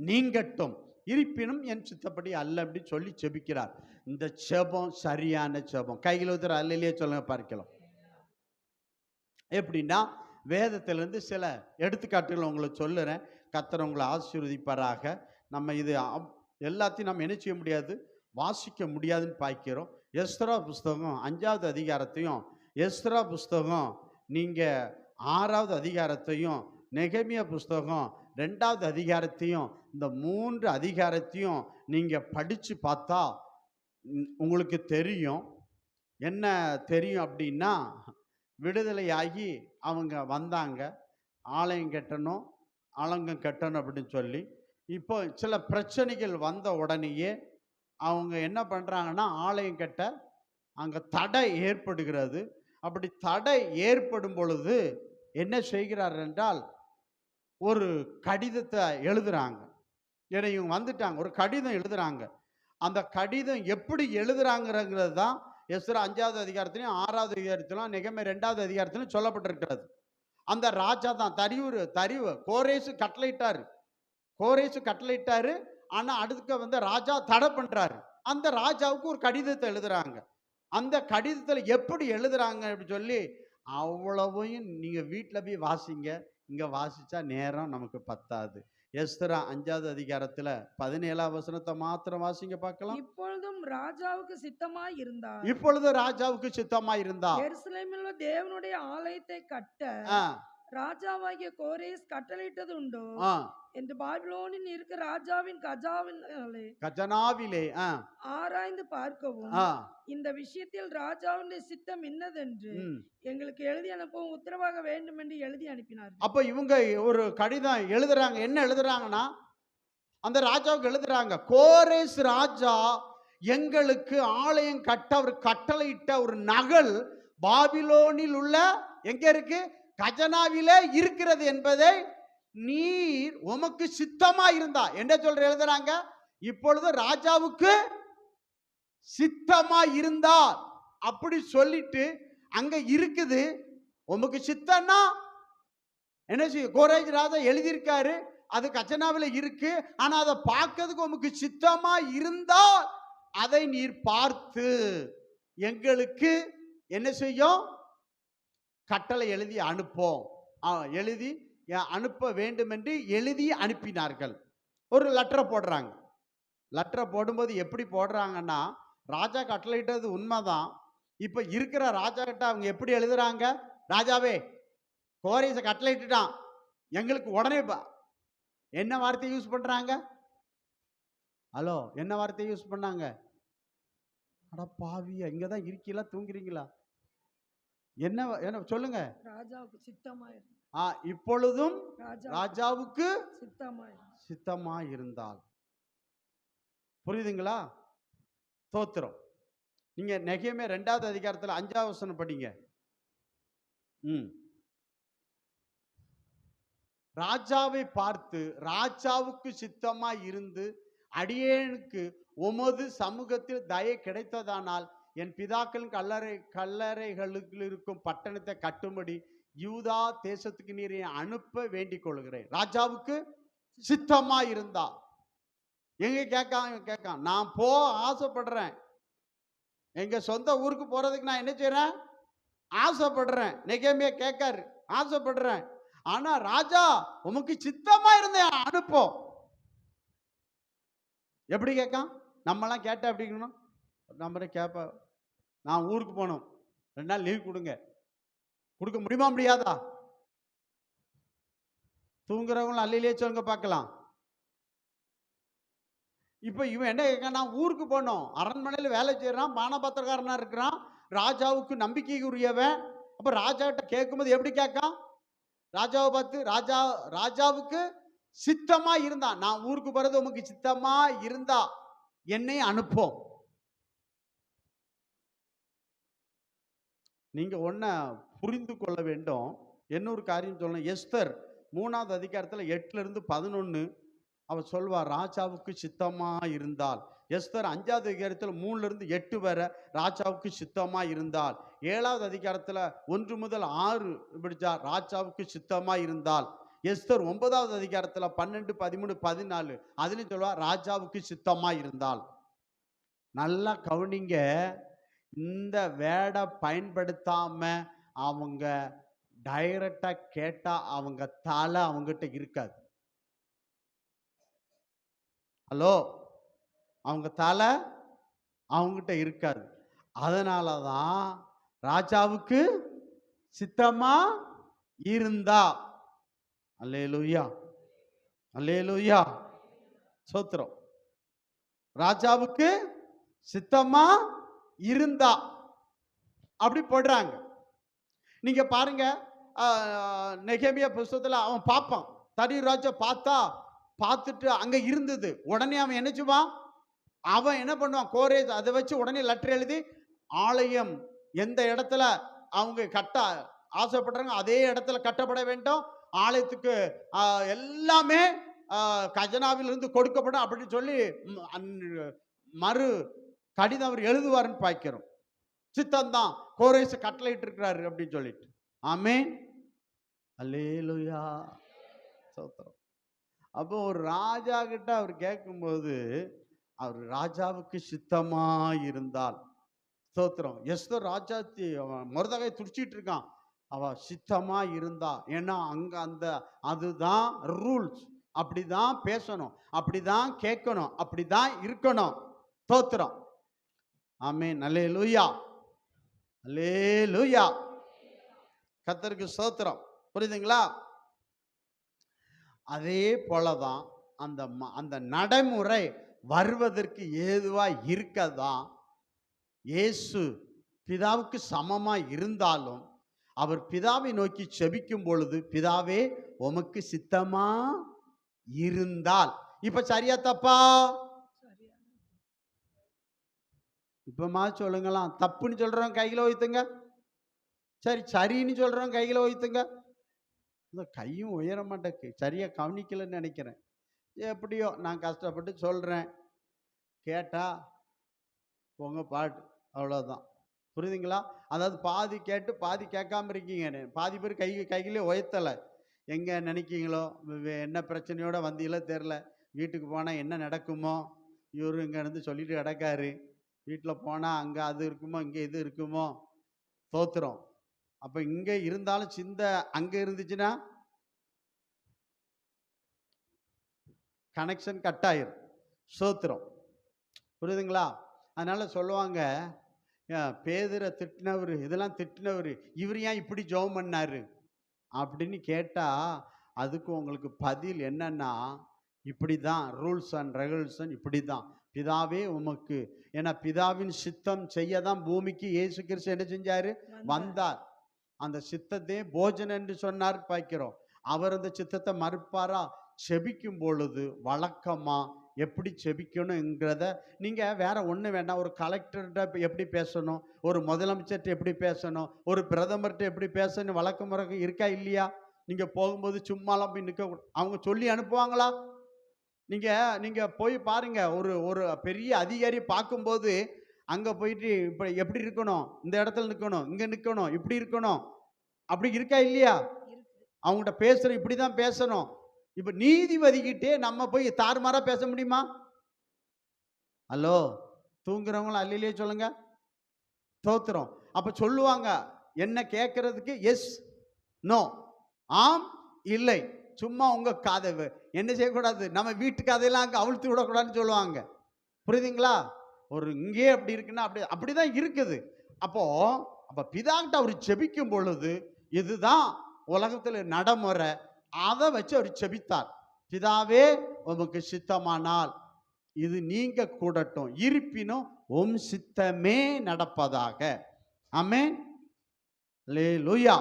நீங்கட்டும், இருப்பினும் என் சித்தப்படி அல்ல அப்படி சொல்லி செபிக்கிறார். இந்த செபம் சரியான செபம். கையில் ஒருத்தர் அல்லையே சொல்லுங்க பார்க்கலாம். எப்படின்னா, வேதத்திலிருந்து சில எடுத்துக்காட்டுகள் உங்களுக்கு சொல்லுறேன். கர்த்தர் உங்களை ஆசீர்வதிப்பாராக. நம்ம இது எல்லாத்தையும் நம்ம என்ன செய்ய முடியாது, வாசிக்க முடியாதுன்னு பார்க்கிறோம். எஸ்தரா புஸ்தகம் 5வது அதிகாரத்தையும், எஸ்தரா புஸ்தகம் நீங்கள் 6வது அதிகாரத்தையும், நெகேமியா புஸ்தகம் 2வது அதிகாரத்தையும், இந்த 3 அதிகாரத்தையும் நீங்கள் படித்து பார்த்தா உங்களுக்கு தெரியும். என்ன தெரியும் அப்படின்னா, விடுதலையாகி அவங்க வந்தாங்க, ஆலயம் கட்டணும், ஆலங்கம் கட்டணும் அப்படின்னு சொல்லி. இப்போ சில பிரச்சனைகள் வந்த உடனேயே அவங்க என்ன பண்ணுறாங்கன்னா, ஆலயம் கட்ட அங்கே தடை ஏற்படுகிறது. அப்படி தடை ஏற்படும் பொழுது என்ன செய்கிறார் என்றால், ஒரு கடிதத்தை எழுதுறாங்க. ஏன்னா இவங்க வந்துட்டாங்க, ஒரு கடிதம் எழுதுறாங்க. அந்த கடிதம் எப்படி எழுதுறாங்கிறது தான் எஸ்றா 5வது அதிகாரத்திலையும் 6வது அதிகாரத்திலும் நெகேமியா 2வது அதிகாரத்திலும் சொல்லப்பட்டிருக்கிறது. அந்த ராஜா தான் தரிவு கோரேசு கட்டளையிட்டாரு. ஆனால் அடுத்த ராஜா தடை பண்றாரு. அந்த ராஜாவுக்கு ஒரு கடிதத்தை எழுதுறாங்க. அந்த கடிதத்தில் எப்படி எழுதுறாங்க அப்படின்னு சொல்லி அவ்வளவையும் நீங்கள் வீட்டில் போய் வாசிங்க. இங்கே வாசிச்சா நேரம் நமக்கு பத்தாது. எஸ்தரா 5வது அதிகாரத்தில் 17ஆம் வசனத்தை மாத்திரம் வாசிங்க பார்க்கலாம். இப்பொழுதும் ராஜாவுக்கு சித்தமாய் இருந்தார், இப்பொழுது ராஜாவுக்கு சித்தமாய் இருந்தார், எருசலேமில் தேவனுடைய ஆலயத்தை கட்ட ராஜாவாகிய கோரேஸ் கட்டளையிட்டது உண்டோ என்று பாபிலோனில் இருக்க ராஜாவின் கஜானாவிலே ஆராய்ந்து பார்க்கவும், இந்த விஷயத்தில் ராஜாவுடைய சித்தம் என்னதென்று எங்களுக்கு எழுதி அனுப்பவும் உத்தரவாக வேண்டும் என்று எழுதி அனுப்பினார். அப்ப இவங்க ஒரு கடிதம் எழுதுறாங்க. என்ன எழுதுறாங்கன்னா, அந்த ராஜாவுக்கு எழுதுறாங்க, கோரேஸ் ராஜா எங்களுக்கு ஆலயம் கட்ட ஒரு கட்டளையிட்ட ஒரு நகல் பாபிலோனில் உள்ள எங்க இருக்கு, கஜனாவிலே இருக்கிறது என்பதை நீர் உமக்கு சித்தமா இருந்தா என்ன சொல்ற எழுதுறாங்க. இப்பொழுது ராஜாவுக்கு சித்தமா இருந்தா அப்படி சொல்லிட்டு அங்க இருக்குது. உமக்கு சித்தம்னா என்ன செய்ய, கோரேஸ் ராஜா எழுதியிருக்காரு, அது கஜனாவில இருக்கு. ஆனா அதை பார்க்கிறதுக்கு உமக்கு சித்தமா இருந்தா அதை நீர் பார்த்து எங்களுக்கு என்ன செய்யும், கட்டளை எழுதி அனுப்போம், எழுதி அனுப்ப வேண்டும் என்று எழுதி அனுப்பினார்கள். ஒரு லெட்டரை போடுறாங்க. லெட்டரை போடும்போது எப்படி போடுறாங்கன்னா, ராஜா கட்டளையிட்டது உண்மைதான். இப்போ இருக்கிற ராஜா கிட்ட அவங்க எப்படி எழுதுறாங்க, ராஜாவே கோரேஸை கட்டளையிட்டுட்டான், எங்களுக்கு உடனே என்ன வார்த்தை யூஸ் பண்றாங்க, ஹலோ என்ன வார்த்தை யூஸ் பண்ணாங்க, அட பாவியா இங்கே தான் இருக்கீங்களா தூங்குறீங்களா, என்ன சொல்லுங்க, ராஜாவுக்கு சித்தமாய் இப்பொழுதும் ராஜாவுக்கு சித்தமாய் இருந்தால். புரியுதுங்களா? தோத்திரம். நீங்க நெகேமியா 2வது அதிகாரத்தில் 5வது வசனம் படிங்க. ராஜாவை பார்த்து, ராஜாவுக்கு சித்தமாய் இருந்து அடியேனுக்கு உமது சமூகத்தில் தயை கிடைத்ததானால் என் பிதாக்களின் கல்லறைகளுக்கு இருக்கும் பட்டணத்தை கட்டும்படி யூதா தேசத்துக்கு நீர் அனுப்ப வேண்டிக் கொள்கிறேன். ராஜாவுக்கு சித்தமா இருந்தா எங்க கேட்கான், நான் ஆசைப்படுறேன், எங்க சொந்த ஊருக்கு போறதுக்கு நான் என்ன செய்யறேன், ஆசைப்படுறேன். நெகேமியா கேட்காரு, ஆசைப்படுறேன், ஆனா ராஜா உமக்கு சித்தமா இருந்தேன் அனுப்போம். எப்படி கேட்கான்? நம்மளாம் கேட்ட அப்படி இருக்கணும். நம்ம கேட்ப, நான் ஊருக்கு போகணும், 2 நாள் லீவ் கொடுங்க, கொடுக்க முடியுமா முடியாதா? தூங்குறவங்களும் அல்லையிலே சொல்லுங்க பார்க்கலாம். இப்போ இவன் என்ன கேட்கான், நான் ஊருக்கு போகணும், அரண்மனையில் வேலை செய்யறான், பானபத்திரக்காரனா இருக்கிறான், ராஜாவுக்கு நம்பிக்கைக்குரியவன். அப்ப ராஜா கிட்ட கேட்கும்போது எப்படி கேட்கான்? ராஜாவை பார்த்து, ராஜாவுக்கு சித்தமா இருந்தா, நான் ஊருக்கு போறது உமக்கு சித்தமா இருந்தா என்னை அனுப்போம். நீங்க ஒன்ன புரிந்து கொள்ள வேண்டும். இன்னொரு காரியம் சொல்லணும். எஸ்தர் 3வது அதிகாரத்தில் 8-11 அவர் சொல்வார், ராஜாவுக்கு சித்தமா இருந்தால். எஸ்தர் 5வது அதிகாரத்தில் 3-8 வரை ராஜாவுக்கு சித்தமா இருந்தால். 7வது அதிகாரத்தில் 1 முதல் 6 படிச்சா ராஜாவுக்கு சித்தமா இருந்தால். எஸ்தர் 9வது அதிகாரத்தில் 12, 13, 14 அதுலயும் சொல்வார், ராஜாவுக்கு சித்தமா இருந்தால். நல்லா கவனிங்க. இந்த வேடை பயன்படுத்தாம அவங்க டைரக்டா கேட்டா அவங்க தலை அவங்ககிட்ட இருக்காது. ஹலோ, அவங்க தலை அவங்ககிட்ட இருக்காது. அதனாலதான் ராஜாவுக்கு சித்தமா இருந்தா, அல்லேலூயா அல்லேலூயா சோத்திரம், ராஜாவுக்கு சித்தமா இருந்தா அப்படி போடுறாங்க. நீங்க பாருங்க, நெகேமியா புஸ்தகத்துல அவன் பார்ப்பான், தரியு ராஜா பார்த்துட்டு அங்க இருந்தது. உடனே அவன் என்ன செய்வான், அவன் என்ன பண்ணுவான், கோரேஸ் அதை வச்சு உடனே லெட்டர் எழுதி, ஆலயம் எந்த இடத்துல அவங்க கட்ட ஆசைப்படுறாங்க அதே இடத்துல கட்டப்பட வேண்டும், ஆலயத்துக்கு எல்லாமே கஜனாவிலிருந்து கொடுக்கப்படும் அப்படின்னு சொல்லி மறு கடிதம் அவர் எழுதுவாருன்னு பார்க்கிறோம். சித்தம்தான், கோரேஸ் கட்டளையிட்டு இருக்கிறாரு அப்படின்னு சொல்லிட்டு. ஆமென் அல்லேலூயா சோத்திரம். அப்போ ஒரு ராஜா கிட்ட அவர் கேட்கும்போது, அவர் ராஜாவுக்கு சித்தமா இருந்தால் ஸ்தோத்திரம். எஸ்தர் ராஜாத்தி மொர்தெகாயை துடிச்சிட்டு இருக்கான், அவ சித்தமா இருந்தா. ஏன்னா அங்க அதுதான் ரூல்ஸ், அப்படிதான் பேசணும், அப்படிதான் கேட்கணும், அப்படிதான் இருக்கணும். ஸ்தோத்திரம். ஆமென் அல்லேலூயா அல்லேலூயா கர்த்தருக்கு ஸ்தோத்திரம். புரியுதுங்களா? அதே போலதான் அந்த நடைமுறை வருவதற்கு ஏதுவா இருக்கதான் இயேசு பிதாவுக்கு சமமா இருந்தாலும் அவர் பிதாவை நோக்கி செபிக்கும் பொழுது, பிதாவே உமக்கு சித்தமா இருந்தால். இப்ப சரியா தப்பா? இப்பமா சொல்லுங்களாம். தப்புன்னு சொல்றோம் கையில வைத்துங்க, சரி சரின்னு சொல்றோம் கையில வைத்துங்க. கையும் உயர மாட்டேக்கு, சரியா கவனிக்கலன்னு நினைக்கிறேன். எப்படியோ நான் கஷ்டப்பட்டு சொல்றேன், கேட்டா உங்க பாட்டு, அவ்வளோதான். புரியுதுங்களா? அதாவது பாதி கேட்டு பாதி கேட்காம இருக்கீங்க. பாதி பேர் கையிலே உயர்த்தலை. எங்கே நினைக்கிங்களோ, என்ன பிரச்சனையோட வந்தீங்களோ தெரில, வீட்டுக்கு போனால் என்ன நடக்குமோ, இவரு இங்கே இருந்து சொல்லிட்டு கிடக்காரு, வீட்டில் போனால் அங்கே அது இருக்குமோ இங்கே இது இருக்குமோ. தோத்துறோம். அப்போ இங்கே இருந்தாலும் சிந்தை அங்கே இருந்துச்சுன்னா கனெக்ஷன் கட் ஆயிரும். சோத்திரம். புரியுதுங்களா? அதனால சொல்லுவாங்க, பேதுரை திட்டினவர், இதெல்லாம் திட்டினவர், இவர் ஏன் இப்படி ஜெபம் பண்ணாரு அப்படின்னு கேட்டா அதுக்கு உங்களுக்கு பதில் என்னன்னா, இப்படி தான் ரூல்ஸ் அண்ட் ரெகுலேஷன், இப்படி தான். பிதாவே உமக்கு, ஏன்னா பிதாவின் சித்தம் செய்ய தான் பூமிக்கு இயேசு கிறிஸ்து என்ன செஞ்சாரு, வந்தார். அந்த சித்தத்தை போஜனம் என்று சொன்னார் பார்க்கிறோம். அவர் அந்த சித்தத்தை மறுப்பாரா? செபிக்கும் பொழுது வழக்கமா எப்படி செபிக்கணுங்கிறத நீங்க வேற ஒண்ணு வேண்டாம். ஒரு கலெக்டர்கிட்ட எப்படி பேசணும், ஒரு முதலமைச்சர்கிட்ட எப்படி பேசணும், ஒரு பிரதமர்கிட்ட எப்படி பேசணும், வழக்க முறை இருக்கா இல்லையா? நீங்க போகும்போது சும்மாலாம் போய் நிற்க, அவங்க சொல்லி அனுப்புவாங்களா? நீங்க போய் பாருங்க, ஒரு பெரிய அதிகாரி பார்க்கும்போது அங்கே போயிட்டு இப்போ எப்படி இருக்கணும், இந்த இடத்துல நிற்கணும், இங்கே நிற்கணும், இப்படி இருக்கணும், அப்படி இருக்கா இல்லையா? அவங்ககிட்ட பேசுகிறோம், இப்படி தான் பேசணும். இப்போ நீதிபதிக்கிட்டே நம்ம போய் தாறுமாறாக பேச முடியுமா? ஹலோ, தூங்குறவங்களும் அல்லையிலே சொல்லுங்க, தோத்துறோம். அப்போ சொல்லுவாங்க என்ன கேட்கறதுக்கு, எஸ் நோ, ஆம் இல்லை. சும்மா உங்கள் காதை என்ன செய்யக்கூடாது, நம்ம வீட்டு கதையெல்லாம் அங்கே அவிழ்த்து விடக்கூடாதுன்னு சொல்லுவாங்க. புரியுதுங்களா? ஒரு இங்கே அப்படி இருக்குன்னா அப்படிதான் இருக்குது. அப்போ பிதாங்கிட்ட அவர் செபிக்கும் பொழுது இதுதான் உலகத்தில் நடைமுறை. அதை வச்சு அவர் செபித்தார். பிதாவே உமக்கு சித்தமானால் இது நீங்க கூடட்டும், இருப்பினும் உம் சித்தமே நடப்பதாக. ஆமென். அல்லேலூயா,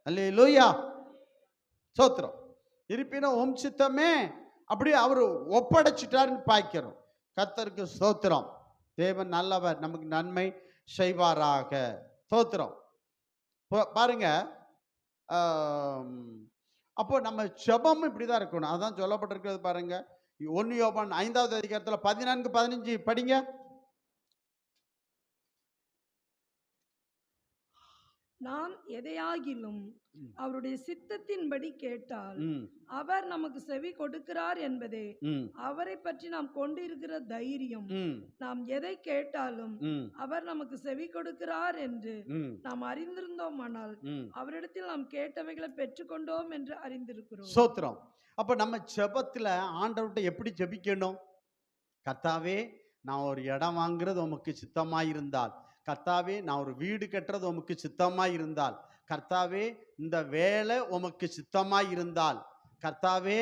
அல்லேலூயா, ஸ்தோத்திரம். இருப்பினும் உம் சித்தமே அப்படி அவர் ஒப்படைச்சிட்டாருன்னு பார்க்கிறோம். கர்த்தருக்கு ஸ்தோத்திரம். தேவன் நல்லவர், நமக்கு நன்மை செய்வாராக. ஸ்தோத்திரம். பாருங்க, அப்போ நம்ம ஜெபம் இப்படிதான் இருக்கணும். அதான் சொல்லப்பட்டிருக்கிறது பாருங்க. 1 யோவான் 5வது அதிகாரத்தில் 14-15 படிங்க. நாம் எதையாகிலும் அவருடைய சித்தத்தின்படி கேட்டால் அவர் நமக்கு செவி கொடுக்கிறார் என்பதே அவரை பற்றி நாம் கொண்டிருக்கிற தைரியம். நாம் எதை கேட்டாலும் அவர் நமக்கு செவி கொடுக்கிறார் என்று நாம் அறிந்திருந்தோமானால் அவரிடத்தில் நாம் கேட்டவைகளை பெற்றுக்கொண்டோம் என்று அறிந்திருக்கிறோம். ஸ்தோத்திரம். அப்ப நம்ம ஜெபத்துல ஆண்டவர்கிட்ட எப்படி ஜெபிக்கணும்? கர்த்தாவே, நான் ஒரு இடம் வாங்குறது உமக்கு சித்தமாயிருந்தால், கர்த்தாவே நான் ஒரு வீடு கட்டுறது உமக்கு சித்தமாயிருந்தால், கர்த்தாவே இந்த வேலை உமக்கு சித்தமாயிருந்தால், கர்த்தாவே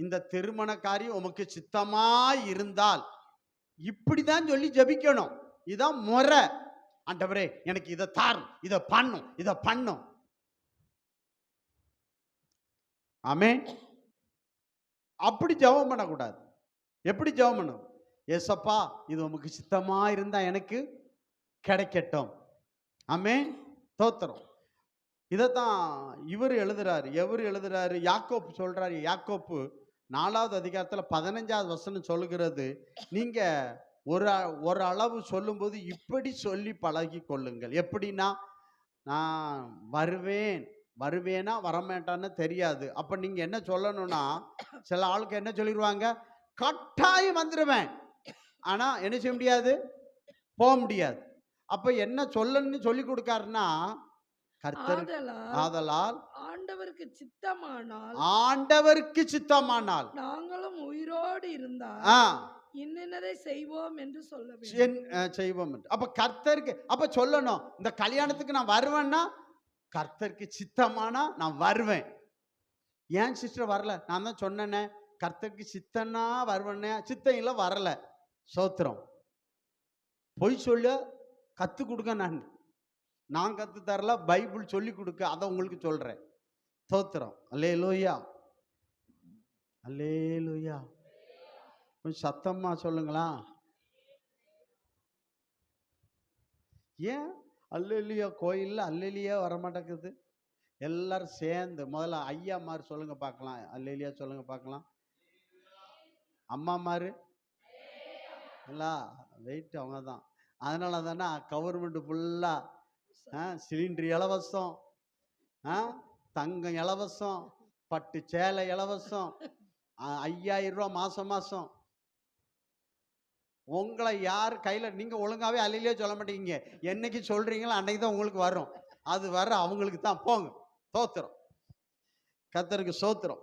இந்த திருமண காரியம் உமக்கு சித்தமாயிருந்தால், இப்படிதான் சொல்லி ஜெபிக்கணும். இதான் முறை. ஆண்டவரே எனக்கு இதை தாரும், இதை பண்ணும், இதை பண்ணும். ஆமென். அப்படி ஜெபம் பண்ணக்கூடாது. எப்படி ஜெபம் பண்ணும்? ஏசப்பா இது உமக்கு சித்தமா இருந்தா எனக்கு கிடைக்கட்டும். ஆமென். ஸ்தோத்திரம். இதைத்தான் இவர் எழுதுறாரு. எவர் எழுதுறாரு? யாக்கோப்பு சொல்றாரு. யாக்கோப்பு 4வது அதிகாரத்தில் 15வது வசனம் சொல்லுகிறது, நீங்க ஒரு அளவு சொல்லும்போது இப்படி சொல்லி பழகி கொள்ளுங்கள். எப்படின்னா, நான் வருவேனா வரமாட்டான்னு தெரியாது. அப்ப நீங்க என்ன சொல்லணும்னா, சில ஆளுக்கு என்ன சொல்லிடுவாங்க, கட்டாயம் வந்துடுவேன், ஆனா என்ன செய்ய முடியாது, போக முடியாது. அப்ப என்ன சொல்லணும்னு சொல்லி கொடுக்காருன்னா, கர்த்தர் ஆதலால் ஆண்டவருக்கு சித்தமானால் நாங்களும் உயிரோடு இருந்தால் இன்னதை செய்வோம் என்று செய்வோம். அப்ப கர்த்தருக்கு அப்ப சொல்லணும், இந்த கல்யாணத்துக்கு நான் வருவேன்னா கர்த்தருக்கு சித்தமானா நான் வருவேன். ஏன் சிஸ்டர் வரல? நான் தான் சொன்னேனே, கர்த்தருக்கு சித்தனா வருவேனே, சித்தம் இல்லை வரல. ஸ்தோத்திரம். பொய் சொல்ல கத்து கொடுக்க நான் கத்து தரல, பைபிள் சொல்லி கொடுக்க, அதை உங்களுக்கு சொல்றேன். ஸ்தோத்திரம். அல்லேலூயா, அல்லேலூயா. கொஞ்சம் சத்தமா சொல்லுங்களா. ஏன் அல்லேலூயா கோயிலில் அல்லேலூயா வரமாட்டேங்குது? எல்லாரும் சேர்ந்து முதல்ல ஐயா மாதிரி சொல்லுங்க பார்க்கலாம். அல்லேலூயா சொல்லுங்க பார்க்கலாம். அம்மா மாதிரி எல்லாம் வெயிட் அவங்க தான். அதனால தானே கவர்மெண்ட் ஃபுல்லாக சிலிண்டர் இலவசம், தங்கம் இலவசம், பட்டு சேலை இலவசம், 5000 ரூபா மாதம். உங்களை யார் கையில், நீங்கள் ஒழுங்காகவே அல்லையிலே சொல்ல மாட்டேங்க. என்னைக்கு சொல்கிறீங்களோ அன்னைக்கு தான் உங்களுக்கு வரும். அது வர அவங்களுக்கு தான். போங்க. ஸ்தோத்திரம். கர்த்தருக்கு ஸ்தோத்திரம்.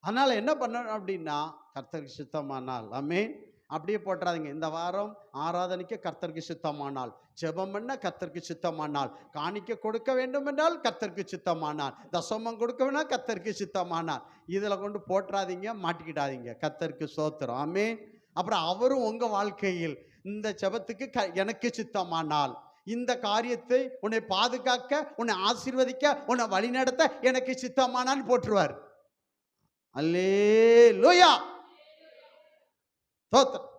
அதனால் என்ன பண்ணணும் அப்படின்னா, கர்த்தருக்கு சித்தமானால், ஆமென், அப்படியே போட்டுறாதீங்க. இந்த வாரம் ஆராதனைக்கு கர்த்தருக்கு சித்தமானால், ஜெபம் பண்ண கர்த்தருக்கு சித்தமானால், காணிக்க கொடுக்க வேண்டும் என்றால் கர்த்தருக்கு சித்தமானால், தசமம் கொடுக்க வேணா கர்த்தருக்கு சித்தமானால், இதில் கொண்டு போட்டுறாதீங்க, மாட்டிக்கிடாதீங்க. கர்த்தருக்கு ஸ்தோத்திரம். ஆமென். அப்புறம் அவரும் உங்க வாழ்க்கையில் இந்த ஜெபத்துக்கு எனக்கு சித்தமானால், இந்த காரியத்தை உன்னை பாதுகாக்க, உன்னை ஆசீர்வதிக்க, உன்னை வழிநடத்த எனக்கு சித்தமானால் போட்டுருவார். அல்லேலூயா, ஸ்தோத்திரம்.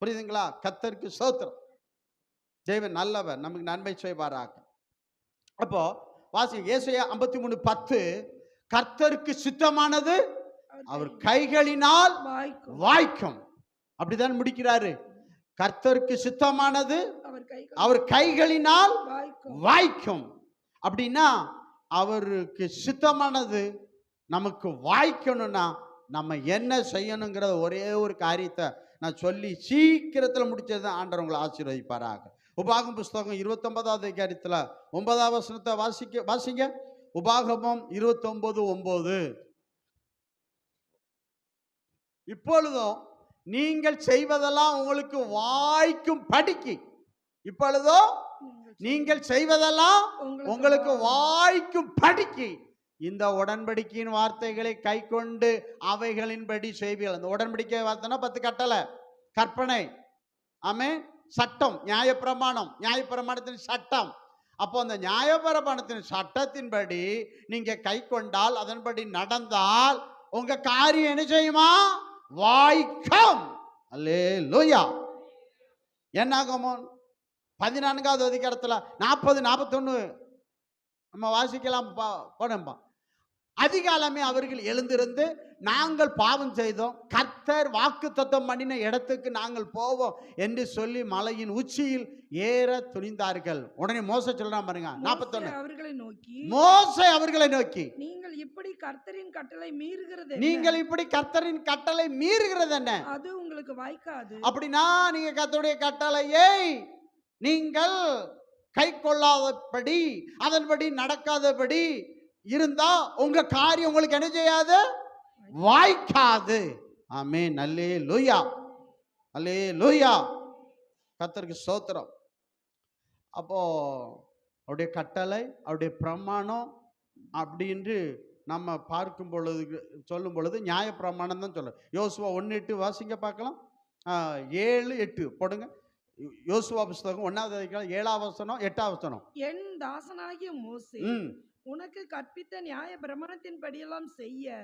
புரியுதுங்களா? கர்த்தருக்கு ஸ்தோத்திரம். தேவன் நல்லவர், நமக்கு நன்மை செய்வாராக. அப்போ வாசி ஏசாயா 53:10, கர்த்தருக்கு சித்தமானது அவர் கைகளினால் வாய்க்கும். அப்படிதான் முடிக்கிறாரு. கர்த்தருக்கு சித்தமானது அவர் கை அவர் கைகளினால் வாய்க்கும். வாய்க்கும். அப்படின்னா அவருக்கு சித்தமானது நமக்கு வாய்க்கணும்னா நம்ம என்ன செய்யணுங்கிற ஒரே ஒரு காரியத்தை நான் சொல்லி சீக்கிரத்தில் முடிச்சது தான் ஆண்டவர் உங்களை ஆசீர்வதிப்பாராக. உபாகமம் புஸ்தகம் 29வது அதிகாரத்தில் 9வது வசனத்தை வாசிங்க. உபாகமம் 29:9. இப்பொழுதும் நீங்கள் செய்வதெல்லாம் உங்களுக்கு வாய்க்கும் படிக்கு. இப்பொழுதோ நீங்கள் செய்வதெல்லாம் உங்களுக்கு வாய்க்கும் படிக்கு இந்த உடன்படிக்கையின் வார்த்தைகளை கை கொண்டு அவைகளின்படி செய்வீர்கள். அந்த உடன்படிக்கை வார்த்தைனா 10 கட்டளை, கற்பனை, ஆமென், சட்டம், நியாயப்பிரமாணம், நியாயப்பிரமாணத்தின் சட்டம். அப்போ அந்த நியாயப்பிரமாணத்தின் சட்டத்தின்படி நீங்க கை கொண்டால், அதன்படி நடந்தால் உங்க காரியம் என்ன செய்யுமா? வாய்க்கும். அல்லேலூயா. என்னாகுமோ 14வது அதிகாரத்தில் 40-41 நம்ம வாசிக்கலாம். போனோம்பா. அதிகாலமே அவர்கள் எழுந்திருந்து, நாங்கள் பாவம் செய்தோம், கர்த்தர் வாக்குத்தத்தம் பண்ணின இடத்துக்கு நாங்கள் போவோம் என்று சொல்லி மலையின் உச்சியில் ஏற துணிந்தார்கள். உடனே மோசே சொல்றான் பாருங்க, 41. மோசே அவர்களை நோக்கி, நீங்கள் இப்படி கர்த்தரின் கட்டளை மீறுகிறது என்ன? அது உங்களுக்கு வாய்க்காது. அப்படின்னா நீங்க கர்த்தருடைய கட்டளையை நீங்கள் கை கொள்ளாதபடி, அதன்படி நடக்காதபடி இருந்தா உங்க காரியம் உங்களுக்கு என்ன செய்யாது? வாய்க்காது. ஆமென். அல்லேலூயா, அல்லேலூயா. கர்த்தருக்கு ஸ்தோத்திரம். அப்போ அவருடைய கட்டளை, அவருடைய பிரமாணம் அப்படின்னு நம்ம பார்க்கும் பொழுது, சொல்லும் பொழுது நியாய பிரமாணம் தான் சொல்ல. யோசுவா 1:8 வாசிங்க பார்க்கலாம். 7-8 போடுங்க. யோசுவா புஸ்தகம் 1வது அதிகாரம் 7வது வசனம் 8வது வசனம். என் தாசனாகிய மோசே உனக்கு கற்பித்த நியாய பிரமாணத்தின் படியெல்லாம் செய்ய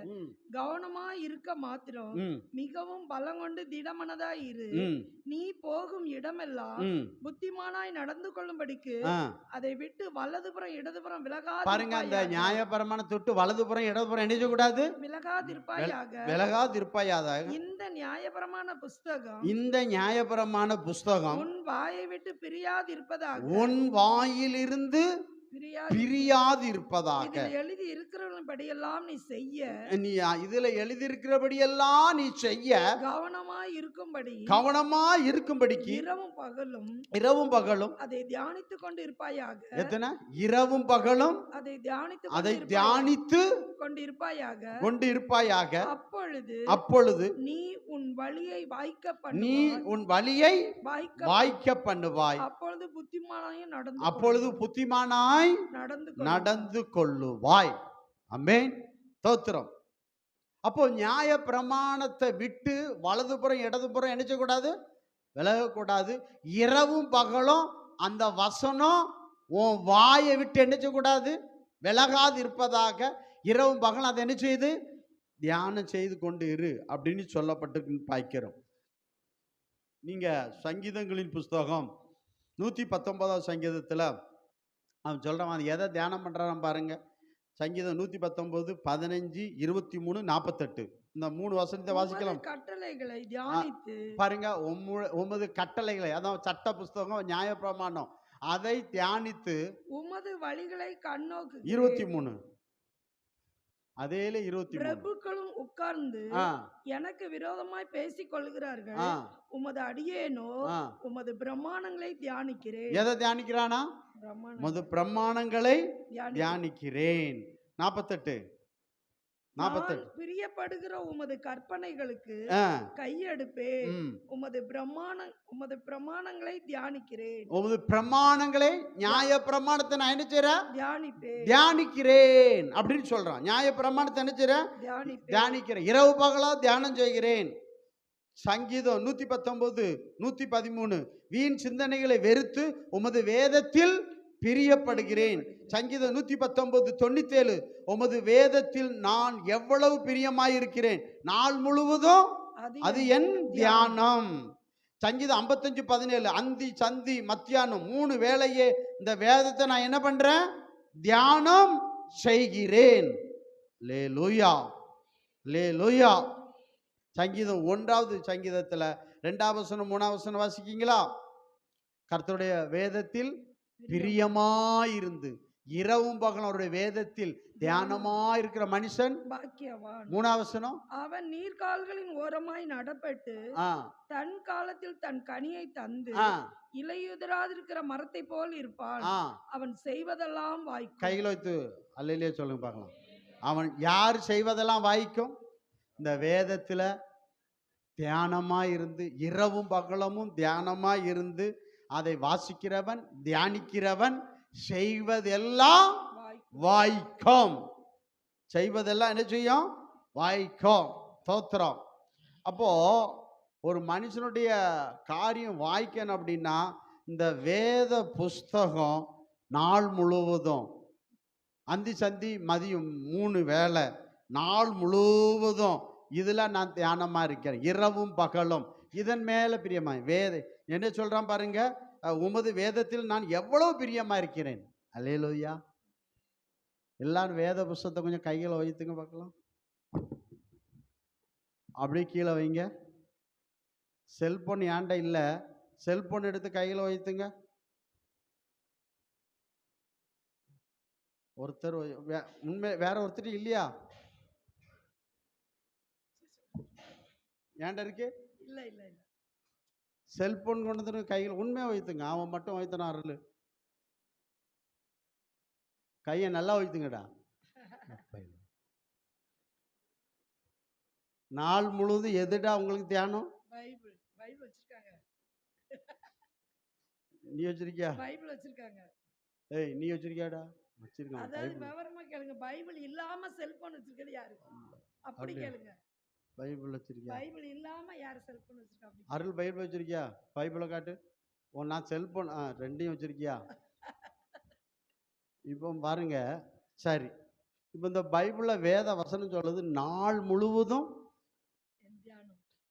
கவனமா இருக்க மாத்திரம் மிகவும் பலங்கொண்டு திடமனதாய் இரு. நீ போகும் இடமெல்லாம் புத்திமானாய் நடந்து கொள்ளும்படிக்கு அதை விட்டு வலதுபுறம் இடதுபுறம் விலகாது. பாருங்க, அந்த நியாய பிரமாணத்தை விட்டு வலதுபுறம் இடதுபுறம் என்ன செய்யக்கூடாது? விலகாதிருப்பாயாக. இந்த நியாயப்பிரமாண புஸ்தகம், இந்த நியாயப்பிரமாண புஸ்தகம் உன் வாயை விட்டு பிரியாதிருப்பதாக, உன் வாயிலிருந்து பிரியாது இருப்பதாக. எழுதி இருக்கிறபடியெல்லாம் நீ செய்ய, நீ இதுல எழுதி இருக்கிறபடியெல்லாம் நீ செய்ய கவனமா இருக்கும்படிக்கு இரவும் பகலும் அதை தியானித்துக் கொண்டு இருப்பாயாக. எத்தனை? இரவும் பகலும் அதை தியானித்து கொண்டு இருப்பாயாக. அப்பொழுது நீ உன் வழியை வாய்க்க பண்ணுவாய். அப்பொழுது புத்திமானாய் நடந்து கொள்ளுவாய். ஆமென். ஸ்தோத்திரம். அப்போ நியாய பிரமாணத்தை விட்டு வலதுபுறம் இடதுபுறம் என்ன செய்யக்கூடாது? விலகக்கூடாது. இரவும் பகலும் அந்த வசனம் உன் வாயை விட்டு என்ன செய்யக்கூடாது? விலகாது இருப்பதாக. இரவும் பகலும் அதை என்ன செய்யுது? தியானம் செய்து கொண்டு இரு அப்படின்னு சொல்லப்பட்டு பார்க்கிறோம். நீங்க சங்கீதங்களின் புஸ்தகம் 119வது சங்கீதத்தில் அவன் சொல்றான், அது எதை தியானம் பண்றான் பாருங்க. சங்கீதம் 119, 15, 23, 48 இந்த 3 வசனத்தை வாசிக்கலாம். கட்டளைகளை தியானித்து பாருங்க. உமது கட்டளைகளை, அதான் சட்ட புஸ்தகம், நியாய பிரமாணம், அதை தியானித்து உமது வழிகளை கண்ணோக்கு. 23 அதே 23 பிரபுக்களும் உட்கார்ந்து எனக்கு விரோதமாய் பேசிக் கொள்கிறார்கள், உமது அடியேனோ உமது பிரமாணங்களை தியானிக்கிறேன். எதை தியானிக்கிறானா? உமது பிரமாணங்களை தியானிக்கிறேன். 48 பிரியப்படுகிற உமது கற்பனைகளுக்கு கையெடுப்பேன். உமது பிரமாணங்களை தியானிக்கிறேன். உமது பிரமாணங்களை, நியாய பிரமாணத்தை நான் என்ன செய்றேன்? தியானிக்கிறேன் அப்படின்னு சொல்றான். நியாய பிரமாணத்தை என்ன செய்றேன்? தியானிக்கிறேன். இரவு பகலா தியானம் செய்கிறேன். சங்கீதம் 119, 113 வீண் சிந்தனைகளை வெறுத்து உமது வேதத்தில் பிரியப்படுகிறேன். சங்கீதம் 119, 97 உமது வேதத்தில் நான் எவ்வளவு பிரியமாயிருக்கிறேன், நாள் முழுவதும் அது என் தியானம். சங்கீதம் 55, 17 அந்தி சந்தி மத்தியானம் 3 வேளையே இந்த வேதத்தை நான் என்ன பண்றேன்? தியானம் செய்கிறேன். அல்லேலூயா, அல்லேலூயா. சங்கீதம் 1வது சங்கீதத்தில் 2ஆம் வசனம் 3ஆம் வசனம் வாசிக்கீங்களா? கர்த்தருடைய வேதத்தில் பிரியமாயிருந்து இரவும் பகலும் அவருடைய வேதத்தில் தியானமாயிருக்கிற மனுஷன் பாக்கியவான். 3ஆம் வசனம், அவன் நீர்க்கால்களின் ஓரமாய் நடப்பட்டு தன் காலத்தில் தன் கனியை தந்து இலையுதிராதிருக்கிற மரத்தை போல் இருப்பான். அவன் செய்வதெல்லாம் வாய்க்கும். கையில் வைத்து அல்லையிலே சொல்லுங்க பார்க்கலாம். அவன் யார் செய்வதெல்லாம் வாய்க்கும்? இந்த வேதத்துல தியானமா இருந்து இரவும் பகலமும் தியானமா இருந்து அதை வாசிக்கிறவன் தியானிக்கிறவன் செய்வதெல்லாம் வாய்க்கும். செய்வதெல்லாம் என்ன செய்யும்? வாய்க்கும். தோத்திரம். அப்போ ஒரு மனுஷனுடைய காரியம் வாய்க்கணும் அப்படின்னா இந்த வேத புஸ்தகம் நாள் முழுவதும் அந்தி சந்தி மதியம் 3 வேளை நாள் முழுவதும் இதுல நான் தியானமா இருக்கிறேன், இரவும் பகலும் இதன் மேல பிரியமா. என்ன சொல்றான் பாருங்க, உமது வேதத்தில் நான் எவ்வளவு பிரியமா இருக்கிறேன். அல்லேலூயா. எல்லாரும் வேத புஸ்தகத்தை கொஞ்சம் கைகளை வைத்துங்க பார்க்கலாம். அப்படியே கீழே வைங்க. செல்போன் ஏன்ட இல்லை, செல்போன் எடுத்து கையில் வைத்துங்க. ஒருத்தர் உண்மை வேற ஒருத்தர் இல்லையா? ஏன்டா இருக்கு? இல்லை இல்லை இல்லை. செல்போன் கொண்டு வந்து கையில் உண்மையா வைத்துங்க. அவன் மட்டும் வைத்தனா அருள். கையை நல்லா வைத்துங்கடா. நாள் முழுவதும் எதுடா உங்களுக்கு தியானம்? பைபிள். பைபிள் வச்சிருக்காங்க. நீ வச்சிருக்கியா? பைபிள் வச்சிருக்காங்க. ஏய் நீ வச்சிருக்கியாடா? வச்சிருக்காங்க. அதாவது விவரமா கேளுங்க. பைபிள் இல்லாம செல்போன் வச்சிருக்கிறது யாரு? அப்படி கேளுங்க. பைபிள் வச்சிருக்கியா? பைபிள் இல்லாம யார் செல்போன் வச்சிருக்கா? அருள் பைபிள் வச்சிருக்கியா? பைபிளை காட்டு. நான் செல்போன் ரெண்டையும் வச்சிருக்கியா? இப்போ பாருங்க. சரி, இப்போ இந்த பைபிளில் வேத வசனம் சொல்லுது நாள் முழுவதும்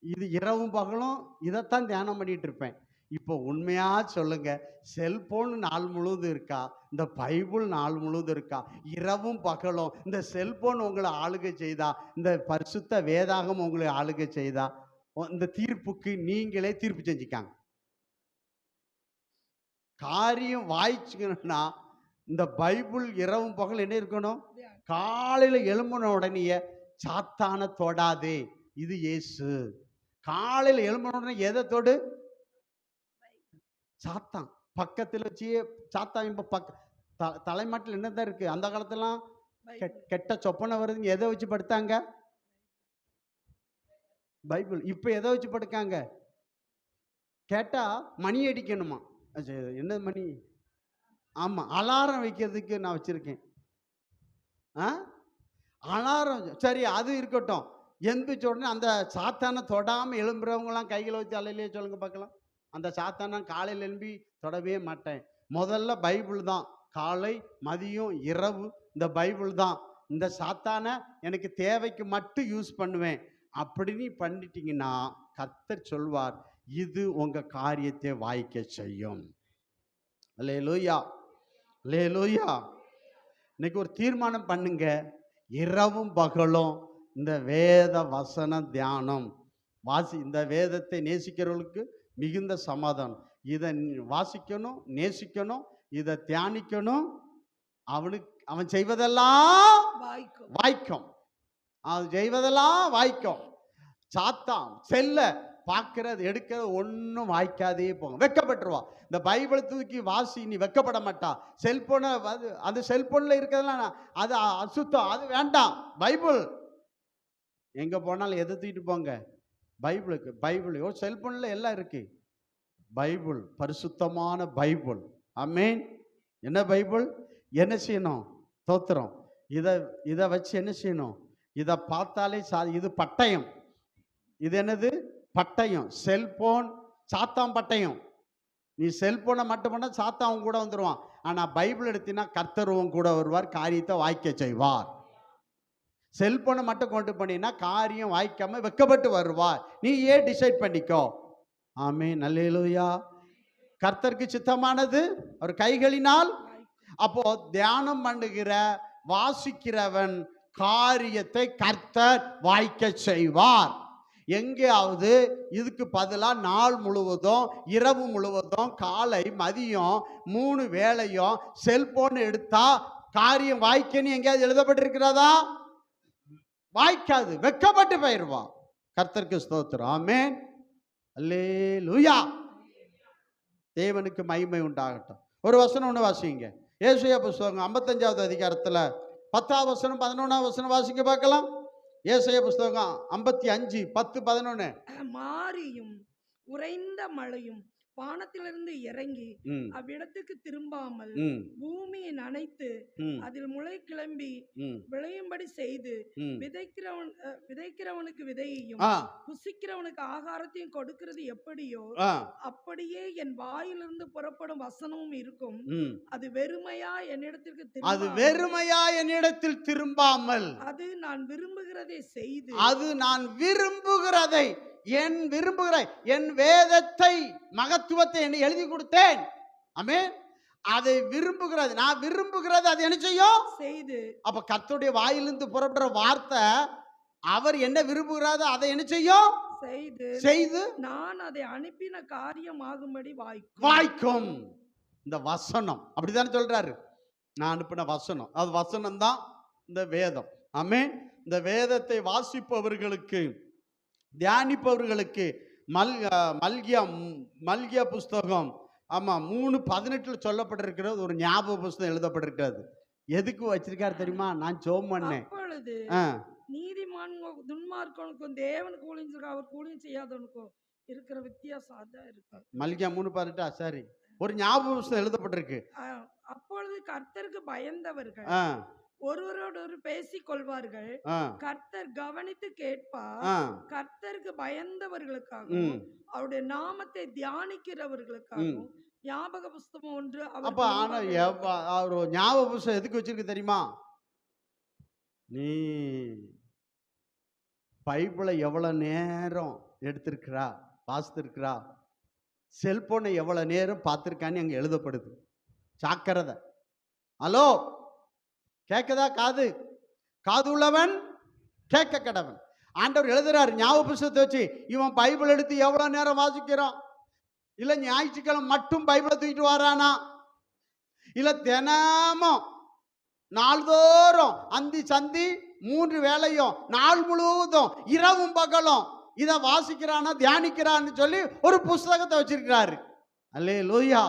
இது இரவும் பகலும் இதைத்தான் தியானம் பண்ணிட்டு இருப்பேன். இப்போ உண்மையா சொல்லுங்க, செல்போன் நாள் முழுவதும் இருக்கா? இந்த பைபிள் நாள் முழுவதும் இருக்கா? இரவும் பகலும் இந்த செல்போன் உங்களை ஆளுகை செய்தா? இந்த பரிசுத்த வேதாகம் உங்களை ஆளுகை செய்தா? இந்த தீர்ப்புக்கு நீங்களே தீர்ப்பு செஞ்சுக்காங்க. காரியம் வாய்ச்சுக்கணும்னா இந்த பைபிள் இரவும் பகல் என்ன இருக்கணும்? காலையில எழும்பின உடனே சாத்தான தொடாதே, இது இயேசு. காலையில எழும்பின உடனே எதை தொடு? சாத்தான் பக்கத்தில் வச்சு. சாத்தான் இப்ப தலைமாட்டில் என்னதான் இருக்கு? அந்த காலத்துலாம் கெட்ட சொப்பனை வருதுங்க. எதை வச்சு படுத்தாங்க? பைபிள். இப்ப எதை வச்சு படுக்காங்க கேட்டா மணி அடிக்கணுமா? என்ன மணி? ஆமா, அலாரம் வைக்கிறதுக்கு நான் வச்சிருக்கேன். அலாரம். சரி, அது இருக்கட்டும். எந்திரிச்ச உடனே அந்த சாத்தானை தொடாம எழும்புறவங்களாம் கைகளை வச்சு அலையிலேயே சொல்லுங்க பார்க்கலாம். அந்த சாத்தானை காலையில் எழும்பி தொடவே மாட்டேன். முதல்ல பைபிள் தான். காலை மதியம் இரவு இந்த பைபிள் தான். இந்த சாத்தானை எனக்கு தேவைக்கு மட்டும் யூஸ் பண்ணுவேன். அப்படின்னு பண்ணிட்டீங்கன்னா கர்த்தர் சொல்வார், இது உங்க காரியத்தை வாய்க்க செய்யும். அல்லேலூயா, அல்லேலூயா. இன்னைக்கு ஒரு தீர்மானம் பண்ணுங்க, இரவும் பகலும் இந்த வேத வசன தியானம் வாசி. இந்த வேதத்தை நேசிக்கிறவர்களுக்கு மிகுந்த சமாதானம். இதை வாசிக்கணும், நேசிக்கணும், இதை தியானிக்கணும். அவன் செய்வதெல்லாம் வாய்க்கும். அவன் செய்வதெல்லாம் வாய்க்கும். சாத்தான் செல்ல பார்க்கறது எடுக்கிறது ஒன்றும் வாய்க்காதே போங்க, வெக்கப்பட்டுருவா. இந்த பைபிளை தூக்கி வாசி, நீ வெக்கப்பட மாட்டா. செல்போனை அந்த செல்போனில் இருக்கிறதெல்லாம் அது அசுத்தம், அது வேண்டாம். பைபிள் எங்க போனாலும் எதை தூக்கிட்டு போங்க? பைபிளுக்கு. பைபிள் செல்போனில் எல்லாம் இருக்கு. பைபிள் பரிசுத்தமான பைபிள். ஆமென். என்ன பைபிள்? என்ன செய்யணும்? தோத்திரம். இதை வச்சு என்ன செய்யணும்? இதை பார்த்தாலே இது பட்டயம். இது என்னது? பட்டயம். செல்போன் சாத்தான் பட்டயம். நீ செல்போனை மட்டும் பண்ண சாத்தான் கூட வந்துடுவான். ஆனா பைபிள் எடுத்தினா கர்த்தர் கூட வருவார், காரியத்தை வாய்க்க செய்வார். செல்போனை மட்டும் கொண்டு பண்ணினா காரியம் வாய்க்காம வெக்கப்பட்டு வருவார். நீ ஏன் டிசைட் பண்ணிக்கோ. ஆமென், அல்லேலூயா. கர்த்தருக்கு சித்தமானது அவர் கைகளினால். அப்போ தியானம் பண்ணுகிற வாசிக்கிறவன் காரியத்தை கர்த்தர் வாய்க்க செய்வார். எங்கேயாவது இதுக்கு பதிலாக நாள் முழுவதும் இரவு முழுவதும் காலை மதியம் 3 வேளையும் செல்போன் எடுத்தா காரியம் வாய்க்கன்னு எங்கேயாவது எழுதப்பட்டிருக்கிறதா? வாய்க்காது, வெக்கப்பட்டு போயிடுவான். கர்த்தருக்கு ஸ்தோத்திரம். ஆமென், அல்லேலூயா. தேவனுக்கு மகிமை உண்டாகட்டும். ஒரு வசனம் ஒன்று வாசிங்க. ஏசாயா புஸ்தகம் 55வது அதிகாரத்தில் 10வது வசனம் 11வது வசனம் வாசிக்க பார்க்கலாம். ஏசாயா புஸ்தகம் 55 10 11. மாரியும் உறைந்த மழையும் வானத்திலிருந்து இறங்கி அவ்விடத்துக்கு திரும்பாமல் பூமியை நனைத்து அதில் முளை கிளம்பி விளையும்படி செய்து விதைக்கிறவனுக்கு விதையையும் புசிக்கிறவனுக்கு ஆகாரத்தையும் கொடுக்கிறது எப்படியோ அப்படியே என் வாயிலிருந்து புறப்படும் வசனமும் இருக்கும். அது வெறுமையா என்னிடத்தில் திரும்பாமல் அது நான் விரும்புகிறதை செய்து என் வேதத்தை மகத்துவத்தை என்ன எழுதி கொடுத்தேன். ஆமென். அதை விரும்புகிறது, நான் விரும்புகிறது அது என்ன செய்யும்? செய்து. அப்ப கர்த்தருடைய வாயிலிருந்து புறப்படுற வார்த்தை அவர் என்ன விரும்புகிறாரோ அதை என்ன செய்யும்? செய்து நான் அதை அனுப்பின காரியம் ஆகும்படி வாய்க்கும். இந்த வசனம் அப்படித்தானே சொல்றாரு. நான் அனுப்பின வசனம், அது வசனம் தான் இந்த வேதம். ஆமென். இந்த வேதத்தை வாசிப்பவர்களுக்கு, தியானிப்பவர்களுக்கு மல்கியா புஸ்தகம் 3:18 சொல்லப்பட்டிருக்கிறது. ஒரு ஞாபக புஸ்தகம் எழுதப்பட்டிருக்கிறது. எதுக்கு வச்சிருக்காரு தெரியுமா? நான் ஜெபம் பண்ணேன். நீதிமான் துன்மார்க்கனுக்கும் தேவனுக்கு ஊழியம் அவர் ஊழியம் செய்யாதவனுக்கும் இருக்கிற வித்தியாசம் அதான் இருக்கு. மல்கியா 3:18 சரி, ஒரு ஞாபக புஸ்தகம் எழுதப்பட்டிருக்கு. அப்பொழுது கர்த்தருக்கு பயந்தவர்கள் ஒருவரோடு பேசிக் கொள்வார்கள். கர்த்தர் கவனித்து கேட்பார். கர்த்தருக்கு பயந்தவர்களுக்காகவும் அவருடைய நாமத்தை தியானிக்கிறவர்களுக்காகவும் ஞாபக புஸ்தகம் ஒன்று. அப்ப ஆனா ஞாபக புஸ்தகம் எதுக்கு வச்சிருக்கு தெரியுமா? நீ பைபிளை எவ்வளவு நேரம் எடுத்திருக்கிறா, வாசித்திருக்கிறா, செல்போனை எவ்வளவு நேரம் பார்த்திருக்கான்னு அங்க எழுதப்படுது. ஜாக்கிரதை. ஹலோ, கேட்கதா? காது உள்ளவன் கேட்க கடவன். ஆண்டவர் எழுதுறாரு ஞாபக புஸ்தகத்தை வச்சு. இவன் பைபிள் எடுத்து எவ்வளவு நேரம் வாசிக்கிறான்? இல்ல ஞாயிற்றுக்கிழமை மட்டும் பைபிளை தூக்கிட்டு வரானா? இல்ல தினமும் நாள்தோறும் அந்தி சந்தி 3 வேளையும் நாள் முழுவதும் இரவும் பகலும் இதை வாசிக்கிறானா, தியானிக்கிறான்னு சொல்லி ஒரு புஸ்தகத்தை வச்சிருக்கிறாரு. அல்லேலூயா,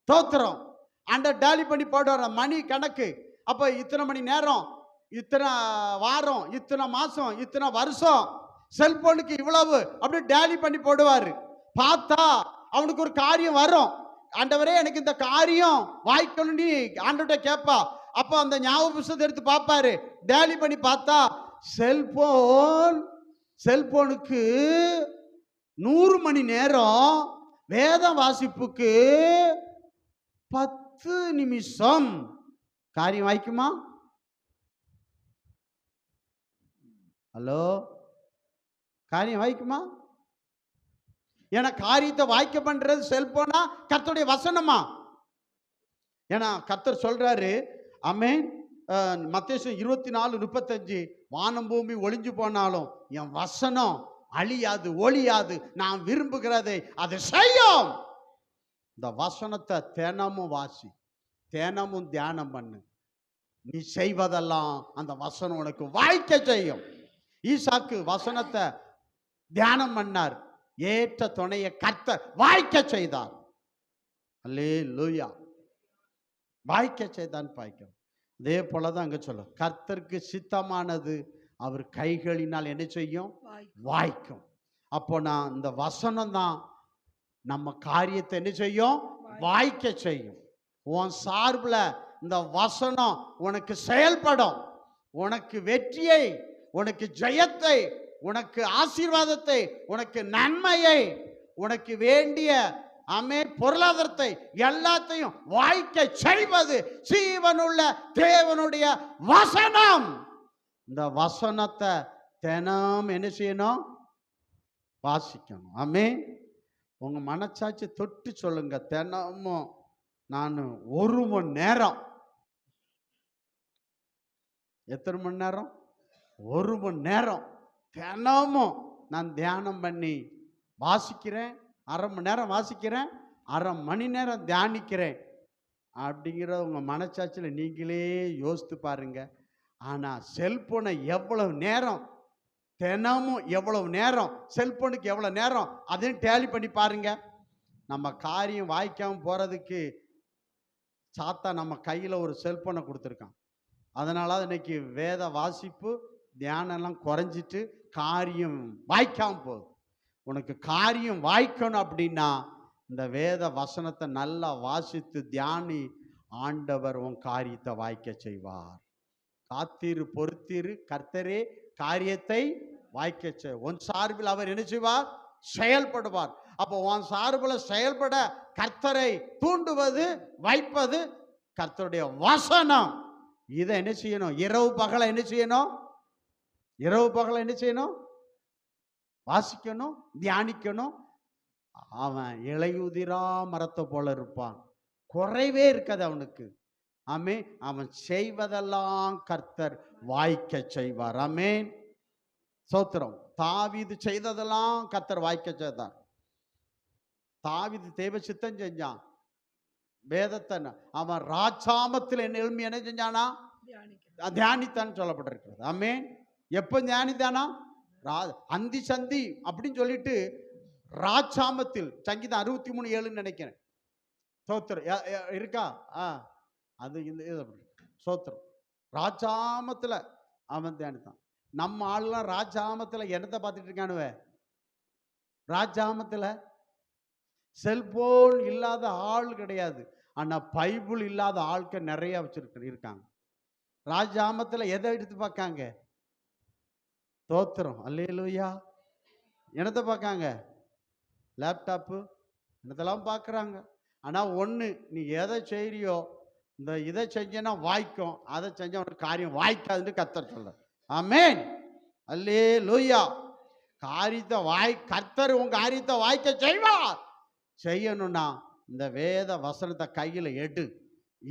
ஸ்தோத்திரம். ஆண்டவர் டேலி பண்ணி போடுற மணி கணக்கு. அப்ப இத்தனை மணி நேரம், இத்தனை வாரம், இத்தனை மாசம், இத்தனை வருஷம், செல்போனுக்கு இவ்வளவு அப்படி டேலி பண்ணி போடுவாரு. பார்த்தா அவனுக்கு ஒரு காரியம் வரும். ஆண்டவரே எனக்கு இந்த காரியம் வாய்க்கணும்னு ஆண்டவர்கிட்ட கேட்பா. அப்ப அந்த ஞாபக புஸ்தகத்தை எடுத்து பார்ப்பாரு. டேலி பண்ணி பார்த்தா செல்போனுக்கு 100 மணி நேரம், வேத வாசிப்புக்கு 10 நிமிஷம். காரியம் வாய்க்குமா? ஹலோ, காரியம் வாய்க்குமா? ஏன்னா காரியத்தை வாய்க்க பண்றது செல்போனா கர்த்தருடைய வசனமா? ஏன்னா கர்த்தர் சொல்றாரு. ஆமென். மத்தேயு 24:35 வானம் பூமி ஒளிஞ்சு போனாலும் என் வசனம் அழியாது, ஒளியாது. நான் விரும்புகிறதை அதை செய்யும். இந்த வசனத்தை தினமும் வாசி, தினமும் தியானம் பண்ணு. நீ செய்வதெல்லாம் அந்த வசனம் உனக்கு வாய்க்க செய்யும். ஈசாக்கு வசனத்தை தியானம் பண்ணார். ஏற்ற துணையை கர்த்தர் வாய்க்க செய்தார். அல்லேலூயா. வாய்க்க செய்தான் பாய்க்கும். அதே போலதான் அங்க சொல்லும், கர்த்தருக்கு சித்தமானது அவர் கைகளினால் என்ன செய்யும்? வாய்க்கும். அப்போ நான் இந்த வசனம் தான் நம்ம காரியத்தை என்ன செய்யும்? வாய்க்க செய்யும். உன் சார்பில் இந்த வசனம் உனக்கு செயல்படும். உனக்கு வெற்றியை, உனக்கு ஜெயத்தை, உனக்கு ஆசீர்வாதத்தை, உனக்கு நன்மையை, உனக்கு வேண்டிய பொருளாதாரத்தை எல்லாத்தையும் வாய்க்க செய்வது ஜீவனுள்ள தேவனுடைய வசனம். இந்த வசனத்தை தினம் என்ன செய்யணும்? வாசிக்கணும். ஆமென். உங்க மனசாட்சி தொட்டு சொல்லுங்க, தினமும் நான் 1 மணி நேரம். எத்தனை மணி நேரம்? 1 மணி நேரம் தினமும் நான் தியானம் பண்ணி வாசிக்கிறேன், அரை மணி நேரம் வாசிக்கிறேன், அரை மணி நேரம் தியானிக்கிறேன் அப்படிங்கிற உங்கள் மனச்சாட்சியில் நீங்களே யோசித்து பாருங்க. ஆனால் செல்போனை எவ்வளவு நேரம், தினமும் எவ்வளவு நேரம், செல்போனுக்கு எவ்வளோ நேரம், அதையும் டேலி பண்ணி பாருங்க. நம்ம காரியம் வாய்க்காமல் போகிறதுக்கு சாத்தா நம்ம கையில் ஒரு செல்போனை கொடுத்துருக்கான். அதனால இன்னைக்கு வேத வாசிப்பு தியானம்லாம் குறைஞ்சிட்டு காரியம் வாய்க்காமல் போகுது. உனக்கு காரியம் வாய்க்கணும் அப்படின்னா இந்த வேத வசனத்தை நல்லா வாசித்து தியானி, ஆண்டவர் உன் காரியத்தை வாய்க்க செய்வார். காத்திரு, பொறுத்திரு, கர்த்தரே காரியத்தை வாய்க்க செய். உன் சார்பில் அவர் என்ன செய்வார்? செயல்படுவார். அப்போ உன் சார்பில் செயல்பட கர்த்தரை தூண்டுவது, வைப்பது கர்த்தருடைய வசனம். இதை என்ன செய்யணும்? இரவு பகலை என்ன செய்யணும்? இரவு பகலை என்ன செய்யணும்? வாசிக்கணும், தியானிக்கணும். அவன் இலையுதிரா மரத்தை போல இருப்பான், குறைவே இருக்காது அவனுக்கு. ஆமே, அவன் செய்வதெல்லாம் கர்த்தர் வாய்க்க செய்வார். ஆமேன், சோத்திரம். தாவீது செய்ததெல்லாம் கர்த்தர் வாய்க்க செய்தார். தாவீது தேவ சித்தம் செஞ்சான், வேதத்தை அவன் ராஜாமத்தில் என்ன எழுமி என்ன செஞ்சானா? தியானித்தான்னு சொல்லப்பட்டிருக்கிறது. ஆமேன். எப்போ தியானித்தானா? அந்தி சந்தி அப்படின்னு சொல்லிட்டு ராஜாமத்தில், சங்கீதம் 63:7 நினைக்கிறேன். சோத்திரம் இருக்கா? அது இந்த சோத்திரம் ராஜாமத்தில் அவன் தியானித்தான். நம்ம ஆளுலாம் ராஜாமத்தில் என்னத்தை பார்த்துட்டு இருக்கானுவ? ராஜாமத்தில் செல்போன் இல்லாத ஆள் கிடையாது. ஆனால் பைபிள் இல்லாத ஆட்கள் நிறைய இருக்காங்க. ராஜாமத்தில் எதை எடுத்து பார்க்காங்க? தோத்திரம், அல்லேலூயா. என்னத்தை பார்க்காங்க? லேப்டாப்பு, என்னத்தெல்லாம் பார்க்குறாங்க. ஆனால் ஒன்று, நீ எதை செய்கிறியோ, இந்த இதை செஞ்சேன்னா வாய்க்கும், அதை செஞ்ச உனக்கு காரியம் வாய்க்காதுன்னு கர்த்தர் சொல்ற. ஆமேன், அல்லேலூயா. காரியத்தை கர்த்தர் உங்க காரியத்தை வாய்க்க செய்வார். செய்யணும்னா இந்த வேத வசனத்தை கையில் எடு.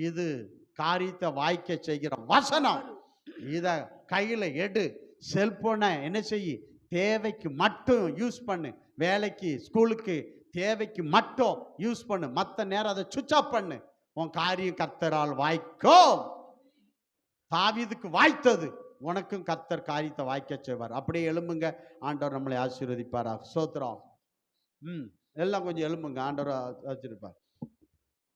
இது காரியத்தை வாய்க்க செய்கிற வசனம். இதை கையில் எடு. செல்போனை என்ன செய்ய? தேவைக்கு மட்டும் யூஸ் பண்ணு. வேலைக்கு, ஸ்கூலுக்கு தேவைக்கு மட்டும் யூஸ் பண்ணு. மற்ற நேரம் அதை சுவிட்ச் ஆஃப் பண்ணு. உன் காரியம் கர்த்தரால் வாய்க்கும். தாவீதுக்கு வாய்த்தது, உனக்கும் கர்த்தர் காரியத்தை வாய்க்க செய்வார். அப்படியே எழும்புங்க, ஆண்டவர் நம்மளை ஆசீர்வதிப்பார். சோத்திரம். எல்லாம் கொஞ்சம் எழும்புங்க, ஆண்டவர் ஆசீர்வதிப்பார்.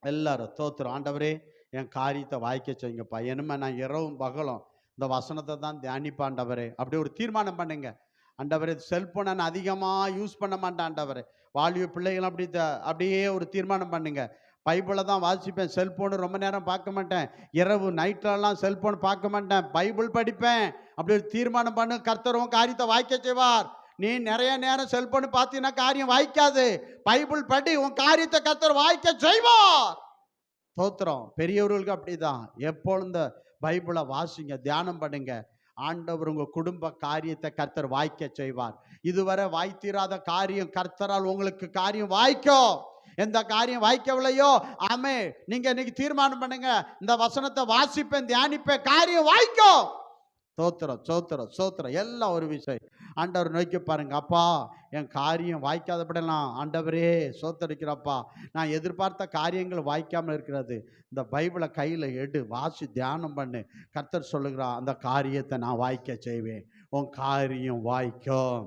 எல்லாரும் தோத்திரம். ஆண்டவரே, என் காரியத்தை வாய்க்க செய்யுங்கப்பா. என்னமே நான் இரவும் பகலும் இந்த வசனத்தை தான் தியானிப்பாண்டவரே. அப்படி ஒரு தீர்மானம் பண்ணுங்க. ஆண்டவரே, செல்போனை நான் அதிகமாக யூஸ் பண்ண மாட்டேன். ஆண்டவரே, வாலிப பிள்ளைகள் அப்படியே ஒரு தீர்மானம் பண்ணுங்க. பைபிளை தான் வாசிப்பேன், செல்போனு ரொம்ப நேரம் பார்க்க மாட்டேன். இரவு நைட்லலாம் செல்போன் பார்க்க மாட்டேன், பைபிள் படிப்பேன். அப்படி ஒரு தீர்மானம் பண்ணு. கர்த்தரும் காரியத்தை வாய்க்க செய்வார். நீ நிறைய நேரம் செல்போன் பார்த்தீங்கன்னா காரியம் வாய்க்காது. பைபிள் படி, உன் காரியத்தை கர்த்தர் வாய்க்க செய்வார். தோத்திரம். பெரியவர்களுக்கு அப்படிதான். எப்பொழுது பைபிளை வாசிங்க, தியானம் பண்ணுங்க. ஆண்டவர் உங்க குடும்ப காரியத்தை கர்த்தர் வாய்க்க செய்வார். இதுவரை வாய்த்தீராத காரியம் கர்த்தரால் உங்களுக்கு காரியம் வாய்க்கும். எந்த காரியம் வாய்க்கவில்லையோ, ஆமே, நீங்க இன்னைக்கு தீர்மானம் பண்ணுங்க, இந்த வசனத்தை வாசிப்பேன், தியானிப்பேன், காரியம் வாய்க்கும். சோத்திரம், சோத்திரம், சோத்திரம். எல்லாம் ஒரு விஷயம். ஆண்டவர் நோக்கி பாருங்க. அப்பா, என் காரியம் வாய்க்காதப்படலாம். ஆண்டவரே, சோத்தரிக்கிறப்பா, நான் எதிர்பார்த்த காரியங்கள் வாய்க்காமல் இருக்கிறது. இந்த பைபிளை கையில் எடு, வாசி, தியானம் பண்ணு. கர்த்தர் சொல்லுகிறா, அந்த காரியத்தை நான் வாய்க்க செய்வேன். உன் காரியம் வாய்க்கும்,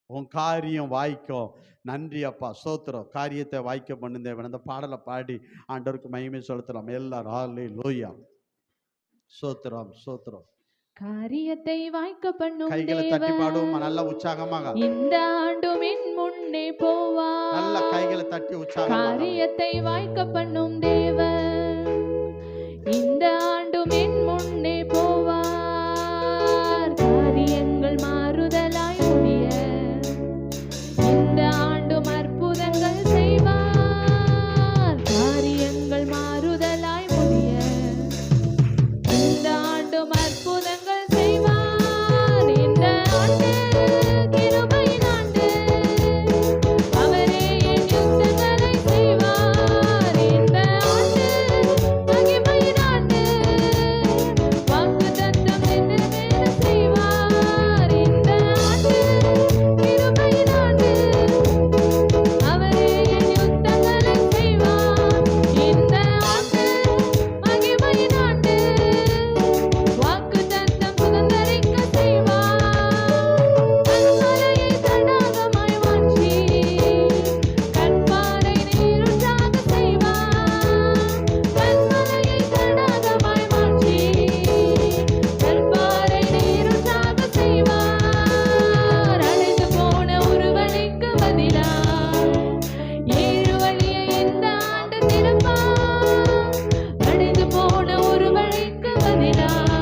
உன் காரியம் வாய்க்கும். நன்றி அப்பா, சோத்திரம். காரியத்தை வாய்க்க பண்ணுந்தேவன். அந்த பாடலை பாடி ஆண்டவருக்கு மகிமை செலுத்தலாம் எல்லாரும். ஹல்லேலூயா. சோத்திரம், சோத்திரம். காரியத்தை வாய்க்க பண்ணும் கைகளை தட்டி பாடுவோம் நல்லா உற்சாகமாக. இந்த ஆண்டும் என் முன்னே போவார். நல்ல கைகளை தட்டி உற்சாகமாக. காரியத்தை வாய்க்க பண்ணும் தேவன் இந்த ஆண்டும் என் முன்னே போவார். காரியங்கள் மாறுதலாய் முடிய இந்த ஆண்டும் அற்புதங்கள் செய்வார். காரியங்கள் மாறுதலாய் முடிய இந்த ஆண்டும் அற்புதங்கள் செய்வார். இந்த ஆண்டு கிருபையின் ஆண்டு, அவரே என் யுத்தங்களை செய்வார். இந்த ஆண்டு மகிமையின் ஆண்டு, வாக்குத்தத்தம் நிறைவேற செய்வார். இந்த ஆண்டு செய்கிறார்